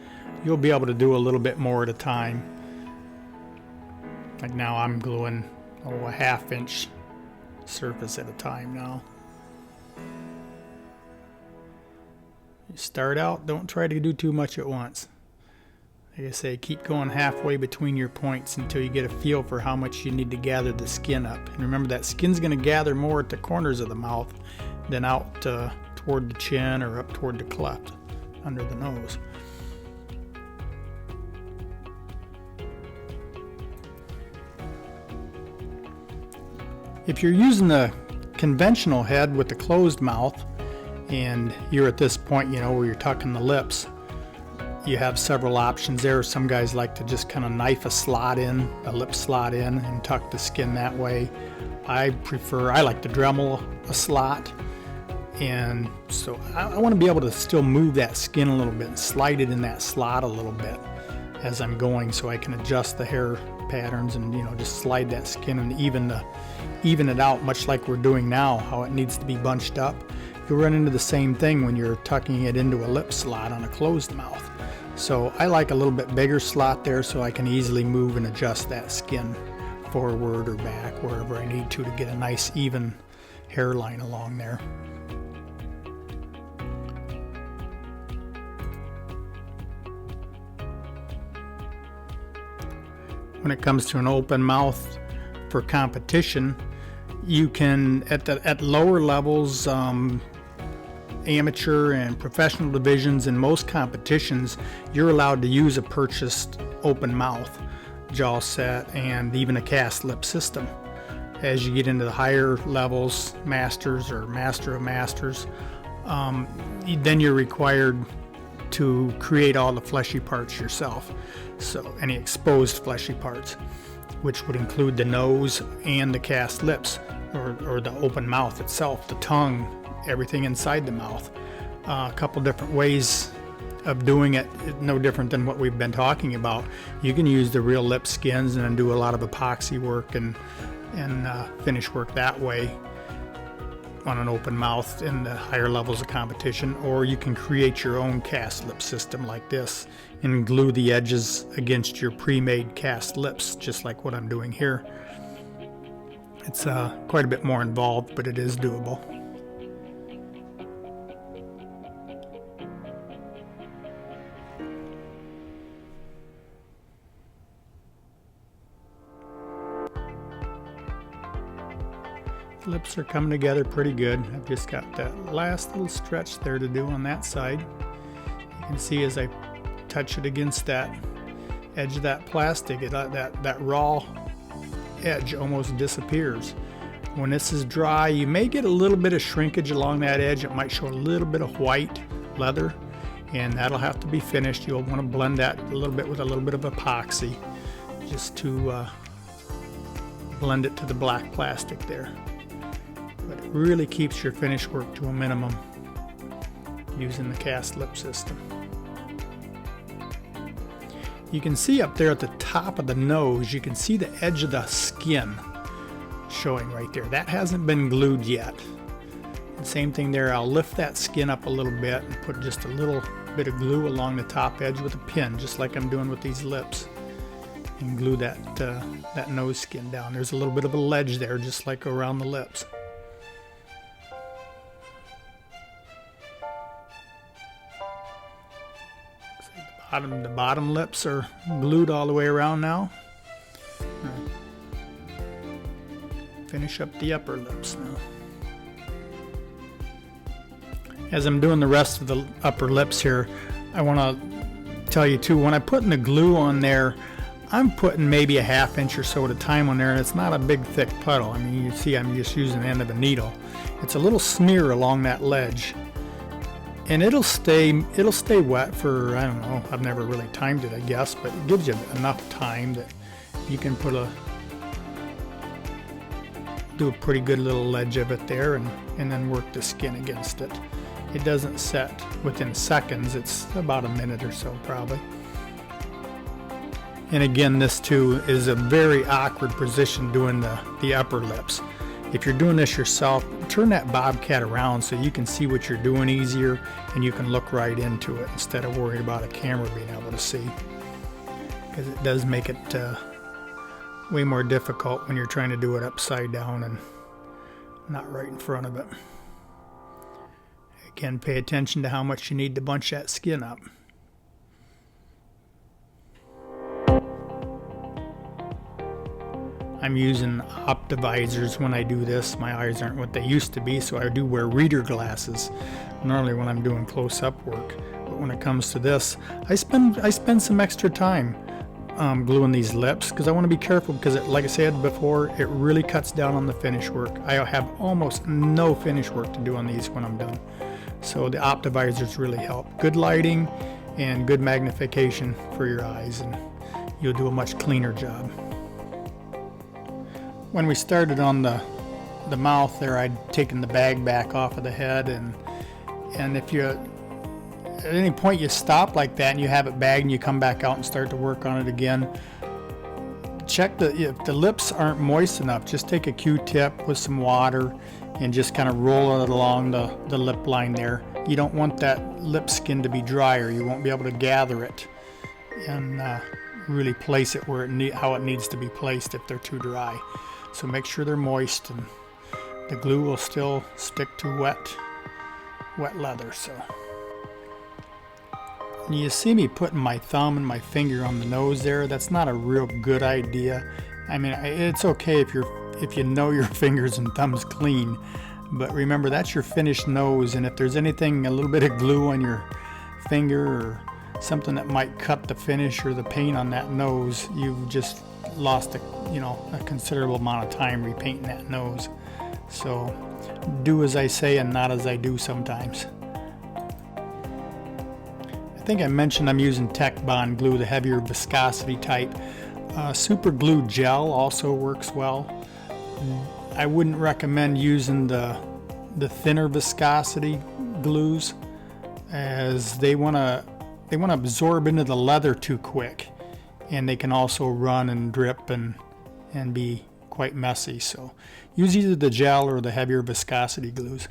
you'll be able to do a little bit more at a time. Like now I'm gluing a 1/2 inch surface at a time now. You start out, don't try to do too much at once. Like I say, keep going halfway between your points until you get a feel for how much you need to gather the skin up. And remember, that skin's going to gather more at the corners of the mouth than out toward the chin or up toward the cleft under the nose. If you're using the conventional head with the closed mouth and you're at this point, where you're tucking the lips, you have several options there. Some guys like to just kind of knife a lip slot in and tuck the skin that way. I like to Dremel a slot. And so I want to be able to still move that skin a little bit and slide it in that slot a little bit as I'm going, so I can adjust the hair patterns and just slide that skin and even it out, much like we're doing now, how it needs to be bunched up. You'll run into the same thing when you're tucking it into a lip slot on a closed mouth. So I like a little bit bigger slot there so I can easily move and adjust that skin forward or back wherever I need to get a nice even hairline along there. When it comes to an open mouth for competition, you can, at lower levels, amateur and professional divisions, in most competitions, you're allowed to use a purchased open mouth jaw set and even a cast lip system. As you get into the higher levels, masters or master of masters, then you're required to create all the fleshy parts yourself. So any exposed fleshy parts, which would include the nose and the cast lips, or the open mouth itself, the tongue, everything inside the mouth. A couple different ways of doing it, no different than what we've been talking about. You can use the real lip skins and then do a lot of epoxy work and finish work that way on an open mouth in the higher levels of competition, or you can create your own cast lip system like this and glue the edges against your pre-made cast lips, just like what I'm doing here. It's quite a bit more involved, but it is doable. Lips are coming together pretty good. I've just got that last little stretch there to do on that side. You can see as I touch it against that edge of that plastic, that raw edge almost disappears. When this is dry, you may get a little bit of shrinkage along that edge. It might show a little bit of white leather, and that'll have to be finished. You'll want to blend that a little bit with a little bit of epoxy, just to blend it to the black plastic there. But it really keeps your finish work to a minimum using the cast lip system. You can see up there at the top of the nose, you can see the edge of the skin showing right there. That hasn't been glued yet. And same thing there, I'll lift that skin up a little bit and put just a little bit of glue along the top edge with a pin, just like I'm doing with these lips, and glue that nose skin down. There's a little bit of a ledge there, just like around the lips. The bottom lips are glued all the way around now. Finish up the upper lips now. As I'm doing the rest of the upper lips here, I want to tell you too, when I put the glue on there, I'm putting maybe a ½ inch or so at a time on there, and it's not a big thick puddle. I mean, you see I'm just using the end of a needle. It's a little smear along that ledge. And it'll stay wet for, I don't know, I've never really timed it, I guess, but it gives you enough time that you can do a pretty good little ledge of it there, and then work the skin against it. It doesn't set within seconds, it's about a minute or so probably. And again, this too is a very awkward position doing the upper lips. If you're doing this yourself, turn that Bobcat around so you can see what you're doing easier, and you can look right into it instead of worrying about a camera being able to see. Because it does make it way more difficult when you're trying to do it upside down and not right in front of it. Again, pay attention to how much you need to bunch that skin up. I'm using optivisors when I do this. My eyes aren't what they used to be, so I do wear reader glasses normally when I'm doing close-up work. But when it comes to this, I spend some extra time gluing these lips, because I want to be careful, because like I said before, it really cuts down on the finish work. I have almost no finish work to do on these when I'm done. So the optivisors really help. Good lighting and good magnification for your eyes, and you'll do a much cleaner job. When we started on the mouth there, I'd taken the bag back off of the head, and if you at any point you stop like that and you have it bagged and you come back out and start to work on it again, check if the lips aren't moist enough, just take a Q-tip with some water and just kind of roll it along the lip line there. You don't want that lip skin to be dry, or you won't be able to gather it and really place it where how it needs to be placed if they're too dry. So make sure they're moist, and the glue will still stick to wet leather. So you see me putting my thumb and my finger on the nose there. That's not a real good idea. I mean, it's okay if you know your fingers and thumbs clean, but remember, that's your finished nose, and if there's anything, a little bit of glue on your finger or something that might cut the finish or the paint on that nose, you've just lost a considerable amount of time repainting that nose. So do as I say and not as I do sometimes. I think I mentioned I'm using Tech Bond glue, the heavier viscosity type. Super glue gel also works well. I wouldn't recommend using the thinner viscosity glues, as they want to absorb into the leather too quick, and they can also run and drip and be quite messy. So use either the gel or the heavier viscosity glues.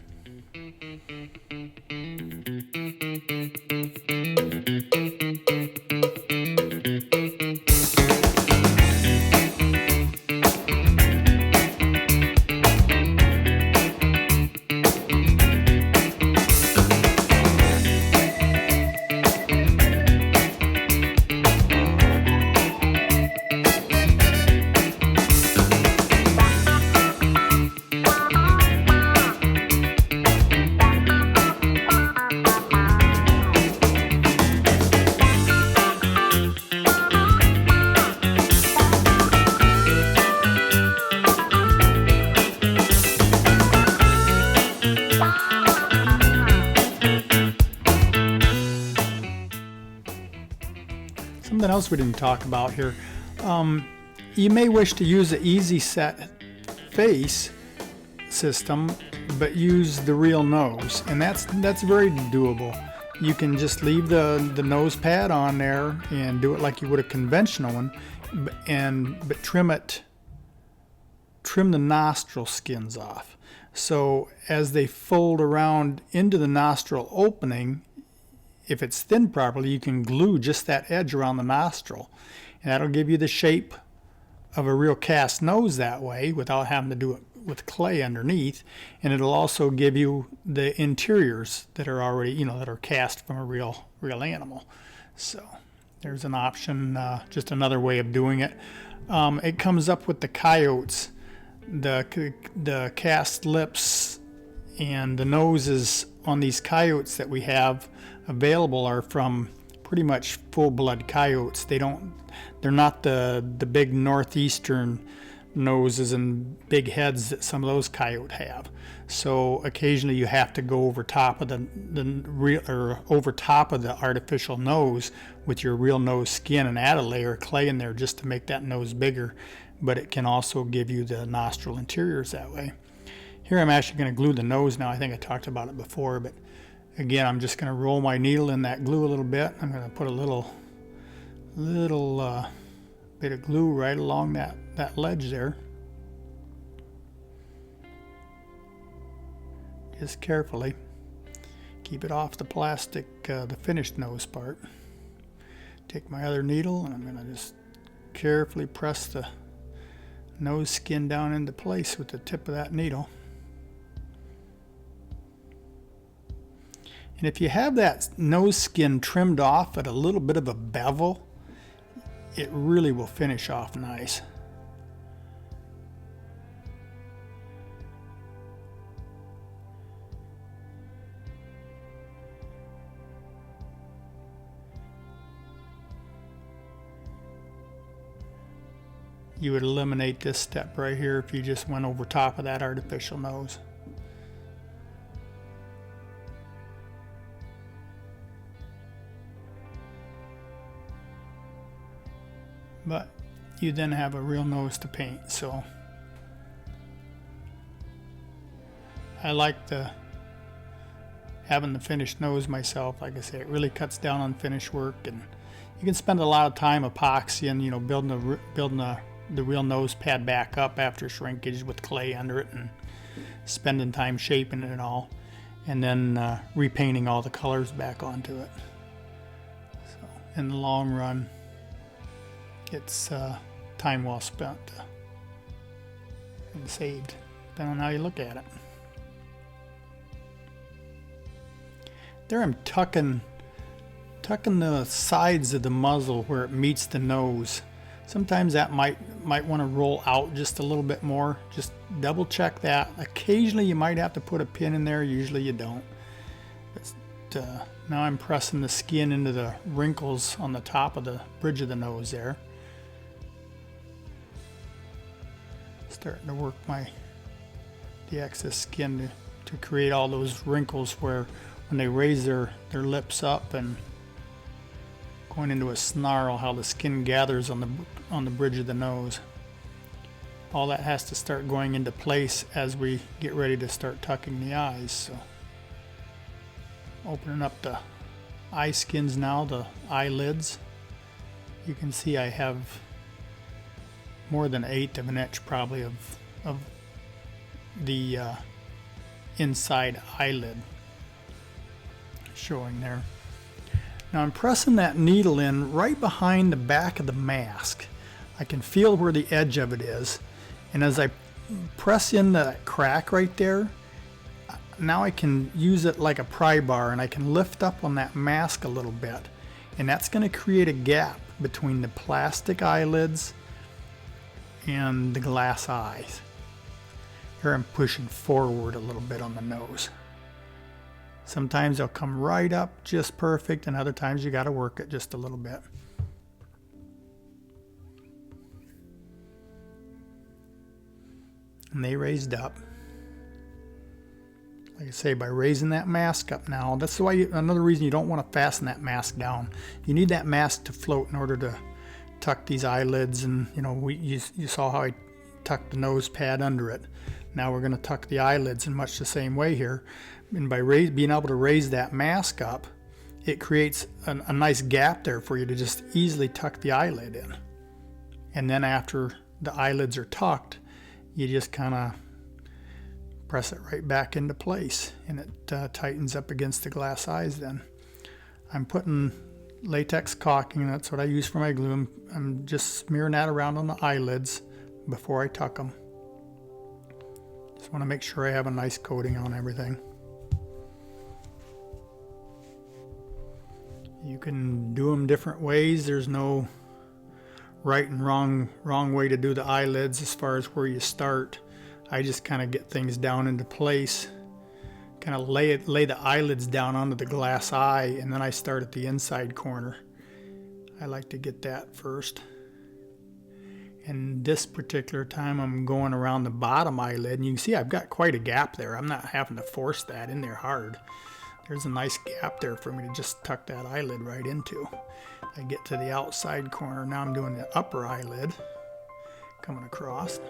something else we didn't talk about here. You may wish to use the easy set face system, but use the real nose, and that's very doable. You can just leave the nose pad on there and do it like you would a conventional one, but trim the nostril skins off. So as they fold around into the nostril opening, if it's thin properly, you can glue just that edge around the nostril, and that'll give you the shape of a real cast nose that way without having to do it with clay underneath. And it'll also give you the interiors that are already, that are cast from a real animal. So there's an option, just another way of doing it. It comes up with the coyotes, the cast lips, and the noses on these coyotes that we have available are from pretty much full-blood coyotes. They're not the big northeastern noses and big heads that some of those coyotes have. So occasionally you have to go over top of the artificial nose with your real nose skin and add a layer of clay in there just to make that nose bigger. But it can also give you the nostril interiors that way. Here I'm actually going to glue the nose now. I think I talked about it before, but again, I'm just going to roll my needle in that glue a little bit. I'm going to put a little bit of glue right along that ledge there. Just carefully keep it off the plastic, the finished nose part. Take my other needle and I'm going to just carefully press the nose skin down into place with the tip of that needle. And if you have that nose skin trimmed off at a little bit of a bevel, it really will finish off nice. You would eliminate this step right here if you just went over top of that artificial nose. But you then have a real nose to paint, so I like having the finished nose myself. Like I say, it really cuts down on finish work, and you can spend a lot of time epoxying, building the real nose pad back up after shrinkage with clay under it, and spending time shaping it and all, and then repainting all the colors back onto it. So in the long run, it's time well spent and saved, depending on how you look at it. There I'm tucking the sides of the muzzle where it meets the nose. Sometimes that might want to roll out just a little bit more. Just double check that. Occasionally you might have to put a pin in there, usually you don't. But now I'm pressing the skin into the wrinkles on the top of the bridge of the nose there. Starting to work the excess skin to create all those wrinkles where when they raise their lips up and going into a snarl, how the skin gathers on the bridge of the nose. All that has to start going into place as we get ready to start tucking the eyes. So opening up the eye skins now, the eyelids. You can see I have more than 1/8 of an inch probably of the inside eyelid showing there. Now I'm pressing that needle in right behind the back of the mask. I can feel where the edge of it is, and as I press in that crack right there, now I can use it like a pry bar, and I can lift up on that mask a little bit, and that's going to create a gap between the plastic eyelids and the glass eyes. Here I'm pushing forward a little bit on the nose. Sometimes they'll come right up just perfect, and other times you got to work it just a little bit. And they raised up. like I say, by raising that mask up now. That's why another reason you don't want to fasten that mask down. You need that mask to float in order to tuck these eyelids, and you saw how I tucked the nose pad under it. Now we're going to tuck the eyelids in much the same way here. And by being able to raise that mask up, it creates a nice gap there for you to just easily tuck the eyelid in. And then after the eyelids are tucked, you just kind of press it right back into place, and it tightens up against the glass eyes then. I'm putting latex caulking, that's what I use for my glue. I'm just smearing that around on the eyelids before I tuck them. Just want to make sure I have a nice coating on everything. You can do them different ways. There's no right and wrong way to do the eyelids as far as where you start. I just kind of get things down into place, kind of lay the eyelids down onto the glass eye, and then I start at the inside corner. I like to get that first. And this particular time I'm going around the bottom eyelid, and you can see I've got quite a gap there. I'm not having to force that in there hard. There's a nice gap there for me to just tuck that eyelid right into. I get to the outside corner. Now I'm doing the upper eyelid, coming across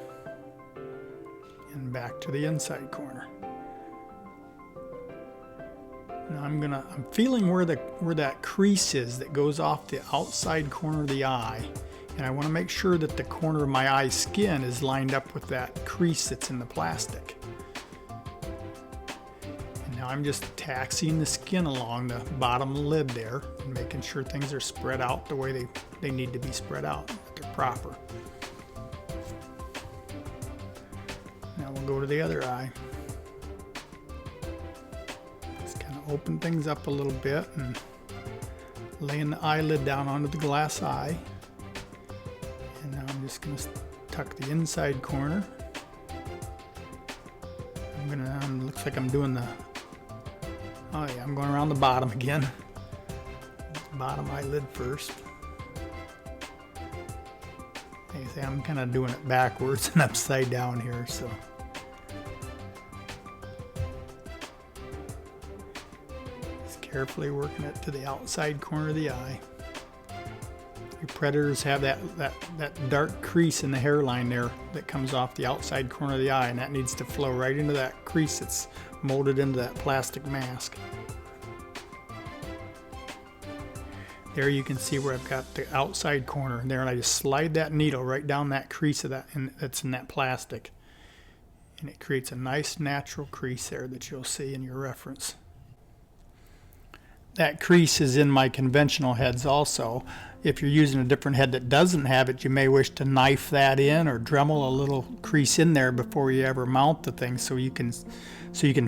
and back to the inside corner. Now I'm feeling where that crease is that goes off the outside corner of the eye, and I want to make sure that the corner of my eye skin is lined up with that crease that's in the plastic. And now I'm just taxiing the skin along the bottom lid there and making sure things are spread out the way they need to be spread out, that they're proper. Now we'll go to the other eye. Open things up a little bit and laying the eyelid down onto the glass eye. And now I'm just going to tuck the inside corner. Looks like I'm doing I'm going around the bottom again. Bottom eyelid first. Like I say, I'm kind of doing it backwards and upside down here, so. Carefully working it to the outside corner of the eye. Your predators have that dark crease in the hairline there that comes off the outside corner of the eye, and that needs to flow right into that crease that's molded into that plastic mask. There you can see where I've got the outside corner there, and I just slide that needle right down that crease of that's in that plastic, and it creates a nice natural crease there that you'll see in your reference. That crease is in my conventional heads also. If you're using a different head that doesn't have it, you may wish to knife that in or Dremel a little crease in there before you ever mount the thing, so you can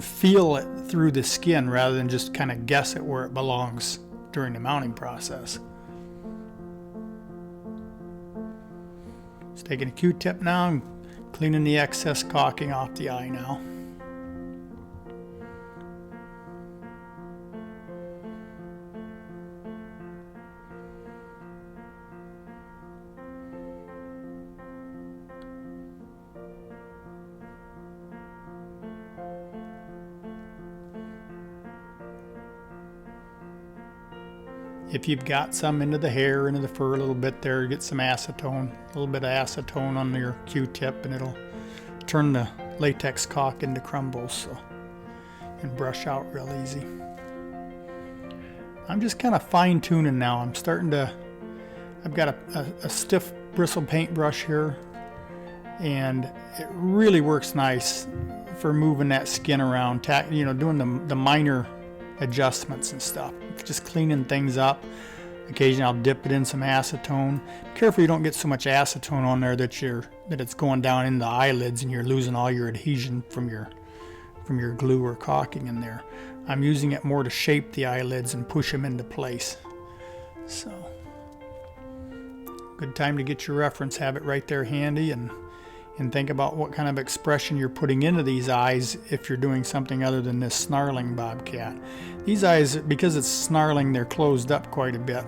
feel it through the skin rather than just kind of guess at where it belongs during the mounting process. Just taking a Q-tip now and cleaning the excess caulking off the eye now. If you've got some into the hair, into the fur a little bit there, get some acetone, a little bit of acetone on your Q-tip, and it'll turn the latex caulk into crumbles, and brush out real easy. I'm just kind of fine tuning now. I've got a stiff bristle paintbrush here, and it really works nice for moving that skin around, doing the minor adjustments and stuff, just cleaning things up. Occasionally I'll dip it in some acetone. Be careful you don't get so much acetone on there that it's going down in the eyelids and you're losing all your adhesion from your glue or caulking in there. I'm using it more to shape the eyelids and push them into place. So, good time to get your reference, have it right there handy, and think about what kind of expression you're putting into these eyes if you're doing something other than this snarling bobcat. These eyes, because it's snarling, they're closed up quite a bit,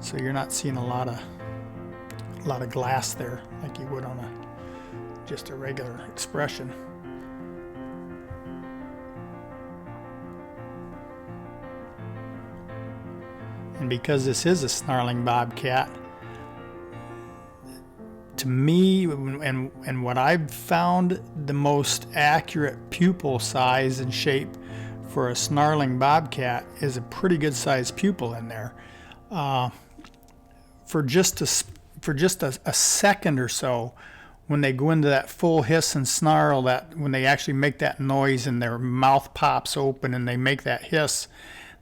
so you're not seeing a lot of glass there like you would on just a regular expression. And because this is a snarling bobcat, to me, and what I've found, the most accurate pupil size and shape for a snarling bobcat is a pretty good sized pupil in there. For just a second or so, when they go into that full hiss and snarl, that when they actually make that noise and their mouth pops open and they make that hiss,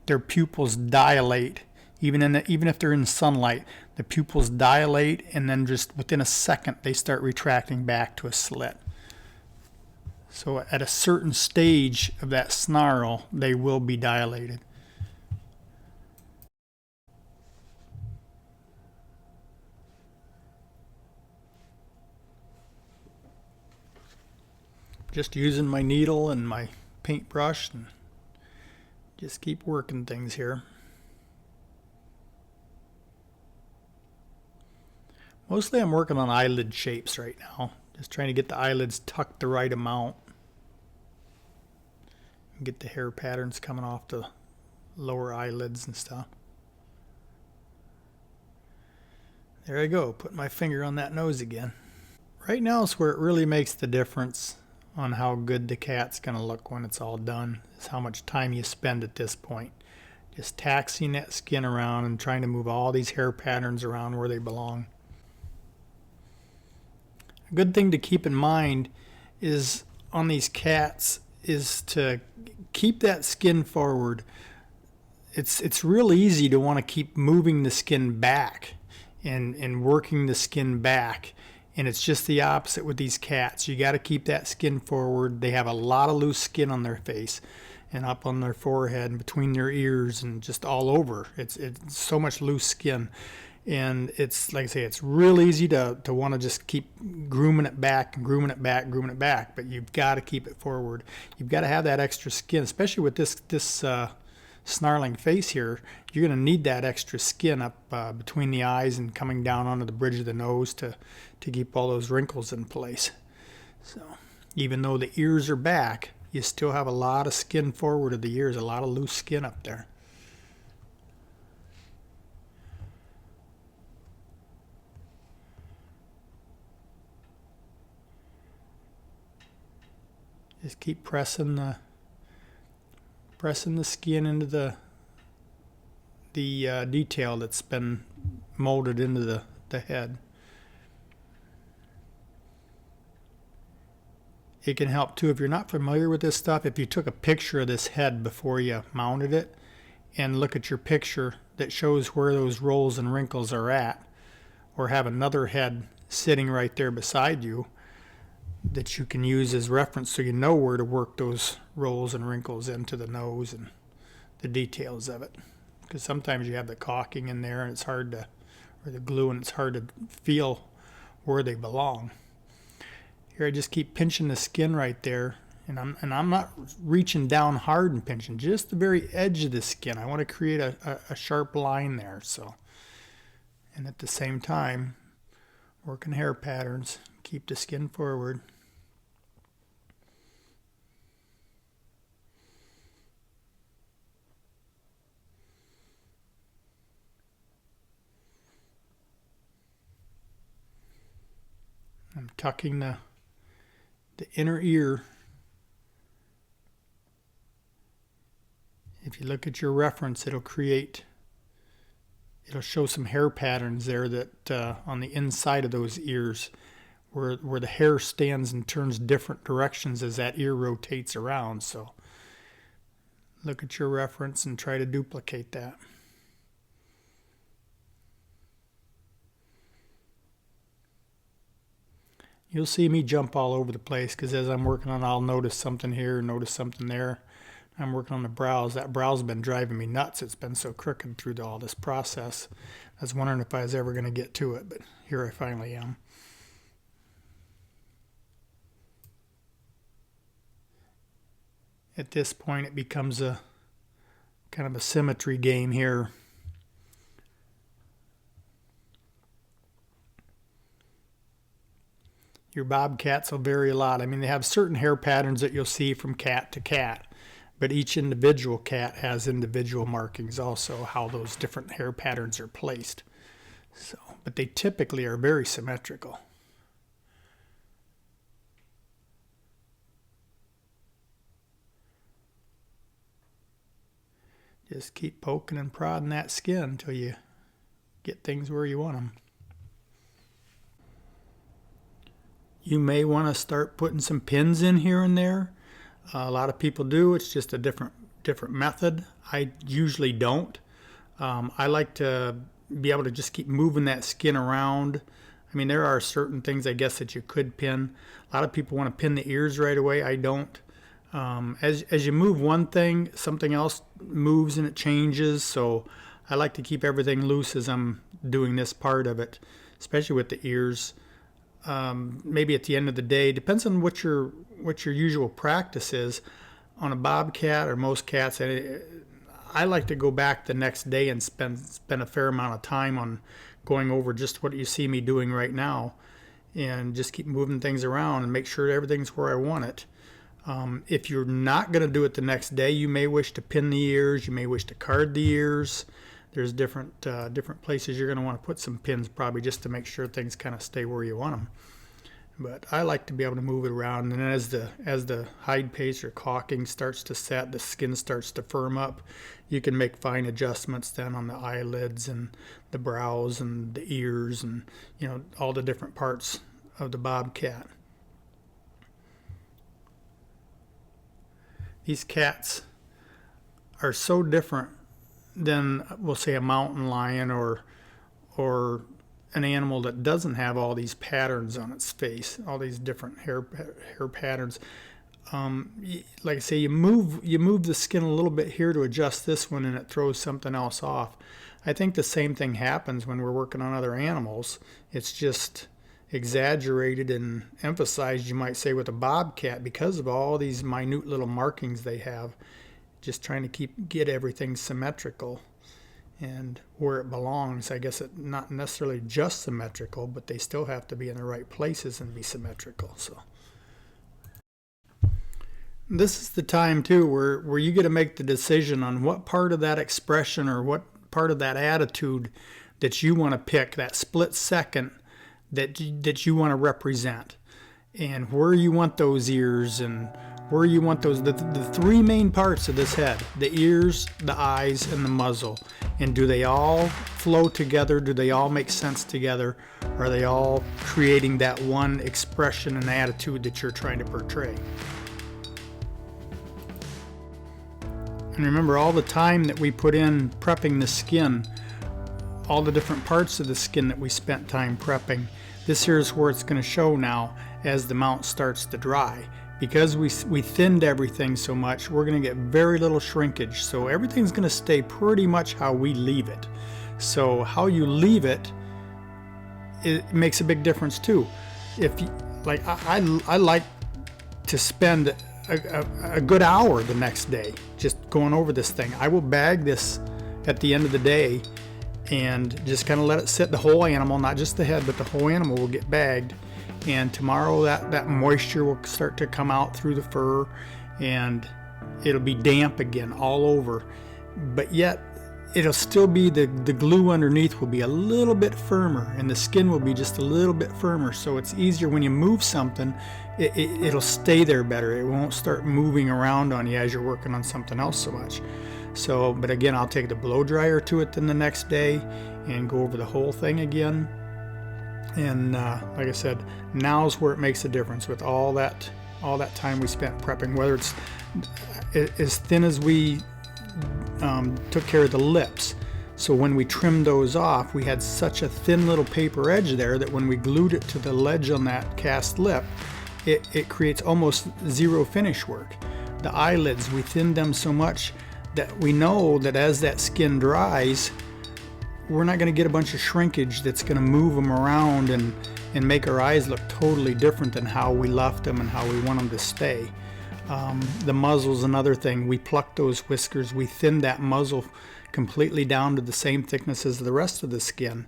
their pupils dilate. Even if they're in sunlight, the pupils dilate, and then just within a second they start retracting back to a slit. So at a certain stage of that snarl, they will be dilated. Just using my needle and my paintbrush and just keep working things here. Mostly I'm working on eyelid shapes right now. Just trying to get the eyelids tucked the right amount. And get the hair patterns coming off the lower eyelids and stuff. There I go, put my finger on that nose again. Right now is where it really makes the difference on how good the cat's going to look when it's all done, is how much time you spend at this point. Just taxiing that skin around and trying to move all these hair patterns around where they belong. A good thing to keep in mind is on these cats is to keep that skin forward. It's real easy to want to keep moving the skin back and working the skin back. And it's just the opposite with these cats. You got to keep that skin forward. They have a lot of loose skin on their face and up on their forehead and between their ears and just all over. It's so much loose skin. And it's, like I say, it's real easy to want to just keep grooming it back and grooming it back, grooming it back. But you've got to keep it forward. You've got to have that extra skin, especially with this snarling face here. You're going to need that extra skin up between the eyes and coming down onto the bridge of the nose to keep all those wrinkles in place. So even though the ears are back, you still have a lot of skin forward of the ears, a lot of loose skin up there. Just keep pressing the skin into the detail that's been molded into the head. It can help too if you're not familiar with this stuff. If you took a picture of this head before you mounted it and look at your picture that shows where those rolls and wrinkles are at, or have another head sitting right there beside you that you can use as reference so you know where to work those rolls and wrinkles into the nose and the details of it. Because sometimes you have the caulking in there and it's hard to, or the glue, and it's hard to feel where they belong. Here I just keep pinching the skin right there, and I'm not reaching down hard and pinching, just the very edge of the skin. I want to create a sharp line there. So, and at the same time, working hair patterns, keep the skin forward. I'm tucking the inner ear. If you look at your reference, it'll show some hair patterns there that on the inside of those ears where the hair stands and turns different directions as that ear rotates around. So look at your reference and try to duplicate that. You'll see me jump all over the place because as I'm working on it, I'll notice something here, notice something there. I'm working on the brows. That brow's been driving me nuts. It's been so crooked through all this process. I was wondering if I was ever going to get to it, but here I finally am. At this point, it becomes a kind of a symmetry game here. Your bobcats will vary a lot. I mean, they have certain hair patterns that you'll see from cat to cat, but each individual cat has individual markings also, how those different hair patterns are placed. So, but they typically are very symmetrical. Just keep poking and prodding that skin until you get things where you want them. You may want to start putting some pins in here and there. A lot of people do. It's just a different method. I usually don't. I like to be able to just keep moving that skin around. I mean, there are certain things, I guess, that you could pin. A lot of people want to pin the ears right away. I don't. As you move one thing, something else moves and it changes. So I like to keep everything loose as I'm doing this part of it, especially with the ears. Maybe at the end of the day, depends on what your usual practice is. On a bobcat or most cats, I like to go back the next day and spend a fair amount of time on going over just what you see me doing right now, and just keep moving things around and make sure everything's where I want it. If you're not going to do it the next day, you may wish to pin the ears, you may wish to card the ears. There's different places you're going to want to put some pins, probably just to make sure things kind of stay where you want them. But I like to be able to move it around, and as the hide paste or caulking starts to set, the skin starts to firm up, you can make fine adjustments then on the eyelids and the brows and the ears and, you know, all the different parts of the bobcat. These cats are so different than, we'll say, a mountain lion or an animal that doesn't have all these patterns on its face, all these different hair patterns. Like I say, you move the skin a little bit here to adjust this one, and it throws something else off. I think the same thing happens when we're working on other animals. It's just exaggerated and emphasized, you might say, with a bobcat because of all these minute little markings they have. Just trying to get everything symmetrical and where it belongs. I guess it not necessarily just symmetrical, but they still have to be in the right places and be symmetrical. So this is the time too where you get to make the decision on what part of that expression or what part of that attitude that you want to pick, that split second that you want to represent, and where you want those ears and where you want those, the three main parts of this head: the ears, the eyes, and the muzzle. And do they all flow together? Do they all make sense together? Are they all creating that one expression and attitude that you're trying to portray? And remember, all the time that we put in prepping the skin, all the different parts of the skin that we spent time prepping, this here is where it's going to show now as the mount starts to dry. Because we thinned everything so much, we're going to get very little shrinkage. So everything's going to stay pretty much how we leave it. So how you leave it, it makes a big difference too. If you, like, I like to spend a good hour the next day just going over this thing. I will bag this at the end of the day and just kind of let it sit. The whole animal, not just the head, but the whole animal will get bagged. And tomorrow that moisture will start to come out through the fur, and it'll be damp again all over. But yet it'll still be, the glue underneath will be a little bit firmer, and the skin will be just a little bit firmer. So it's easier when you move something, it'll stay there better. It won't start moving around on you as you're working on something else so much. So, but again, I'll take the blow dryer to it then the next day and go over the whole thing again. And like I said, now's where it makes a difference with all that time we spent prepping, whether it's as thin as we took care of the lips. So when we trimmed those off, we had such a thin little paper edge there that when we glued it to the ledge on that cast lip, it creates almost zero finish work. The eyelids, we thinned them so much that we know that as that skin dries, we're not going to get a bunch of shrinkage that's going to move them around and make our eyes look totally different than how we left them and how we want them to stay. The muzzle's another thing. We plucked those whiskers. We thinned that muzzle completely down to the same thickness as the rest of the skin.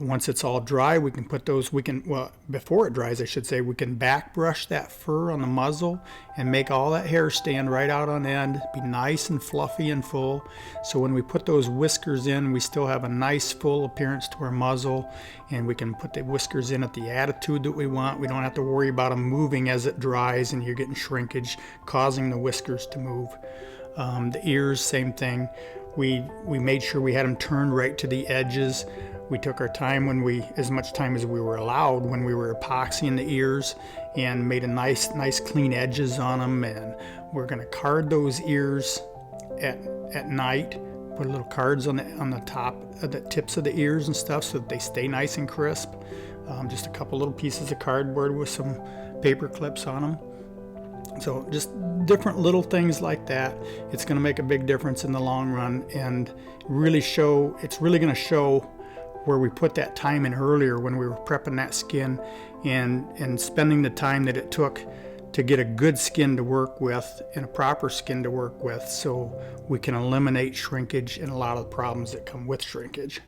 Once it's all dry, we can put those, well, before it dries, I should say, we can back brush that fur on the muzzle and make all that hair stand right out on end, be nice and fluffy and full. So when we put those whiskers in, we still have a nice full appearance to our muzzle, and we can put the whiskers in at the attitude that we want. We don't have to worry about them moving as it dries and you're getting shrinkage causing the whiskers to move. The ears, same thing. We made sure we had them turned right to the edges. We took our time as much time as we were allowed when we were epoxying the ears, and made a nice clean edges on them. And we're going to card those ears at night. Put little cards on the top of the tips of the ears and stuff so that they stay nice and crisp. Just a couple little pieces of cardboard with some paper clips on them. So just different little things like that. It's going to make a big difference in the long run, and it's really going to show where we put that time in earlier when we were prepping that skin and spending the time that it took to get a good skin to work with and a proper skin to work with, so we can eliminate shrinkage and a lot of the problems that come with shrinkage.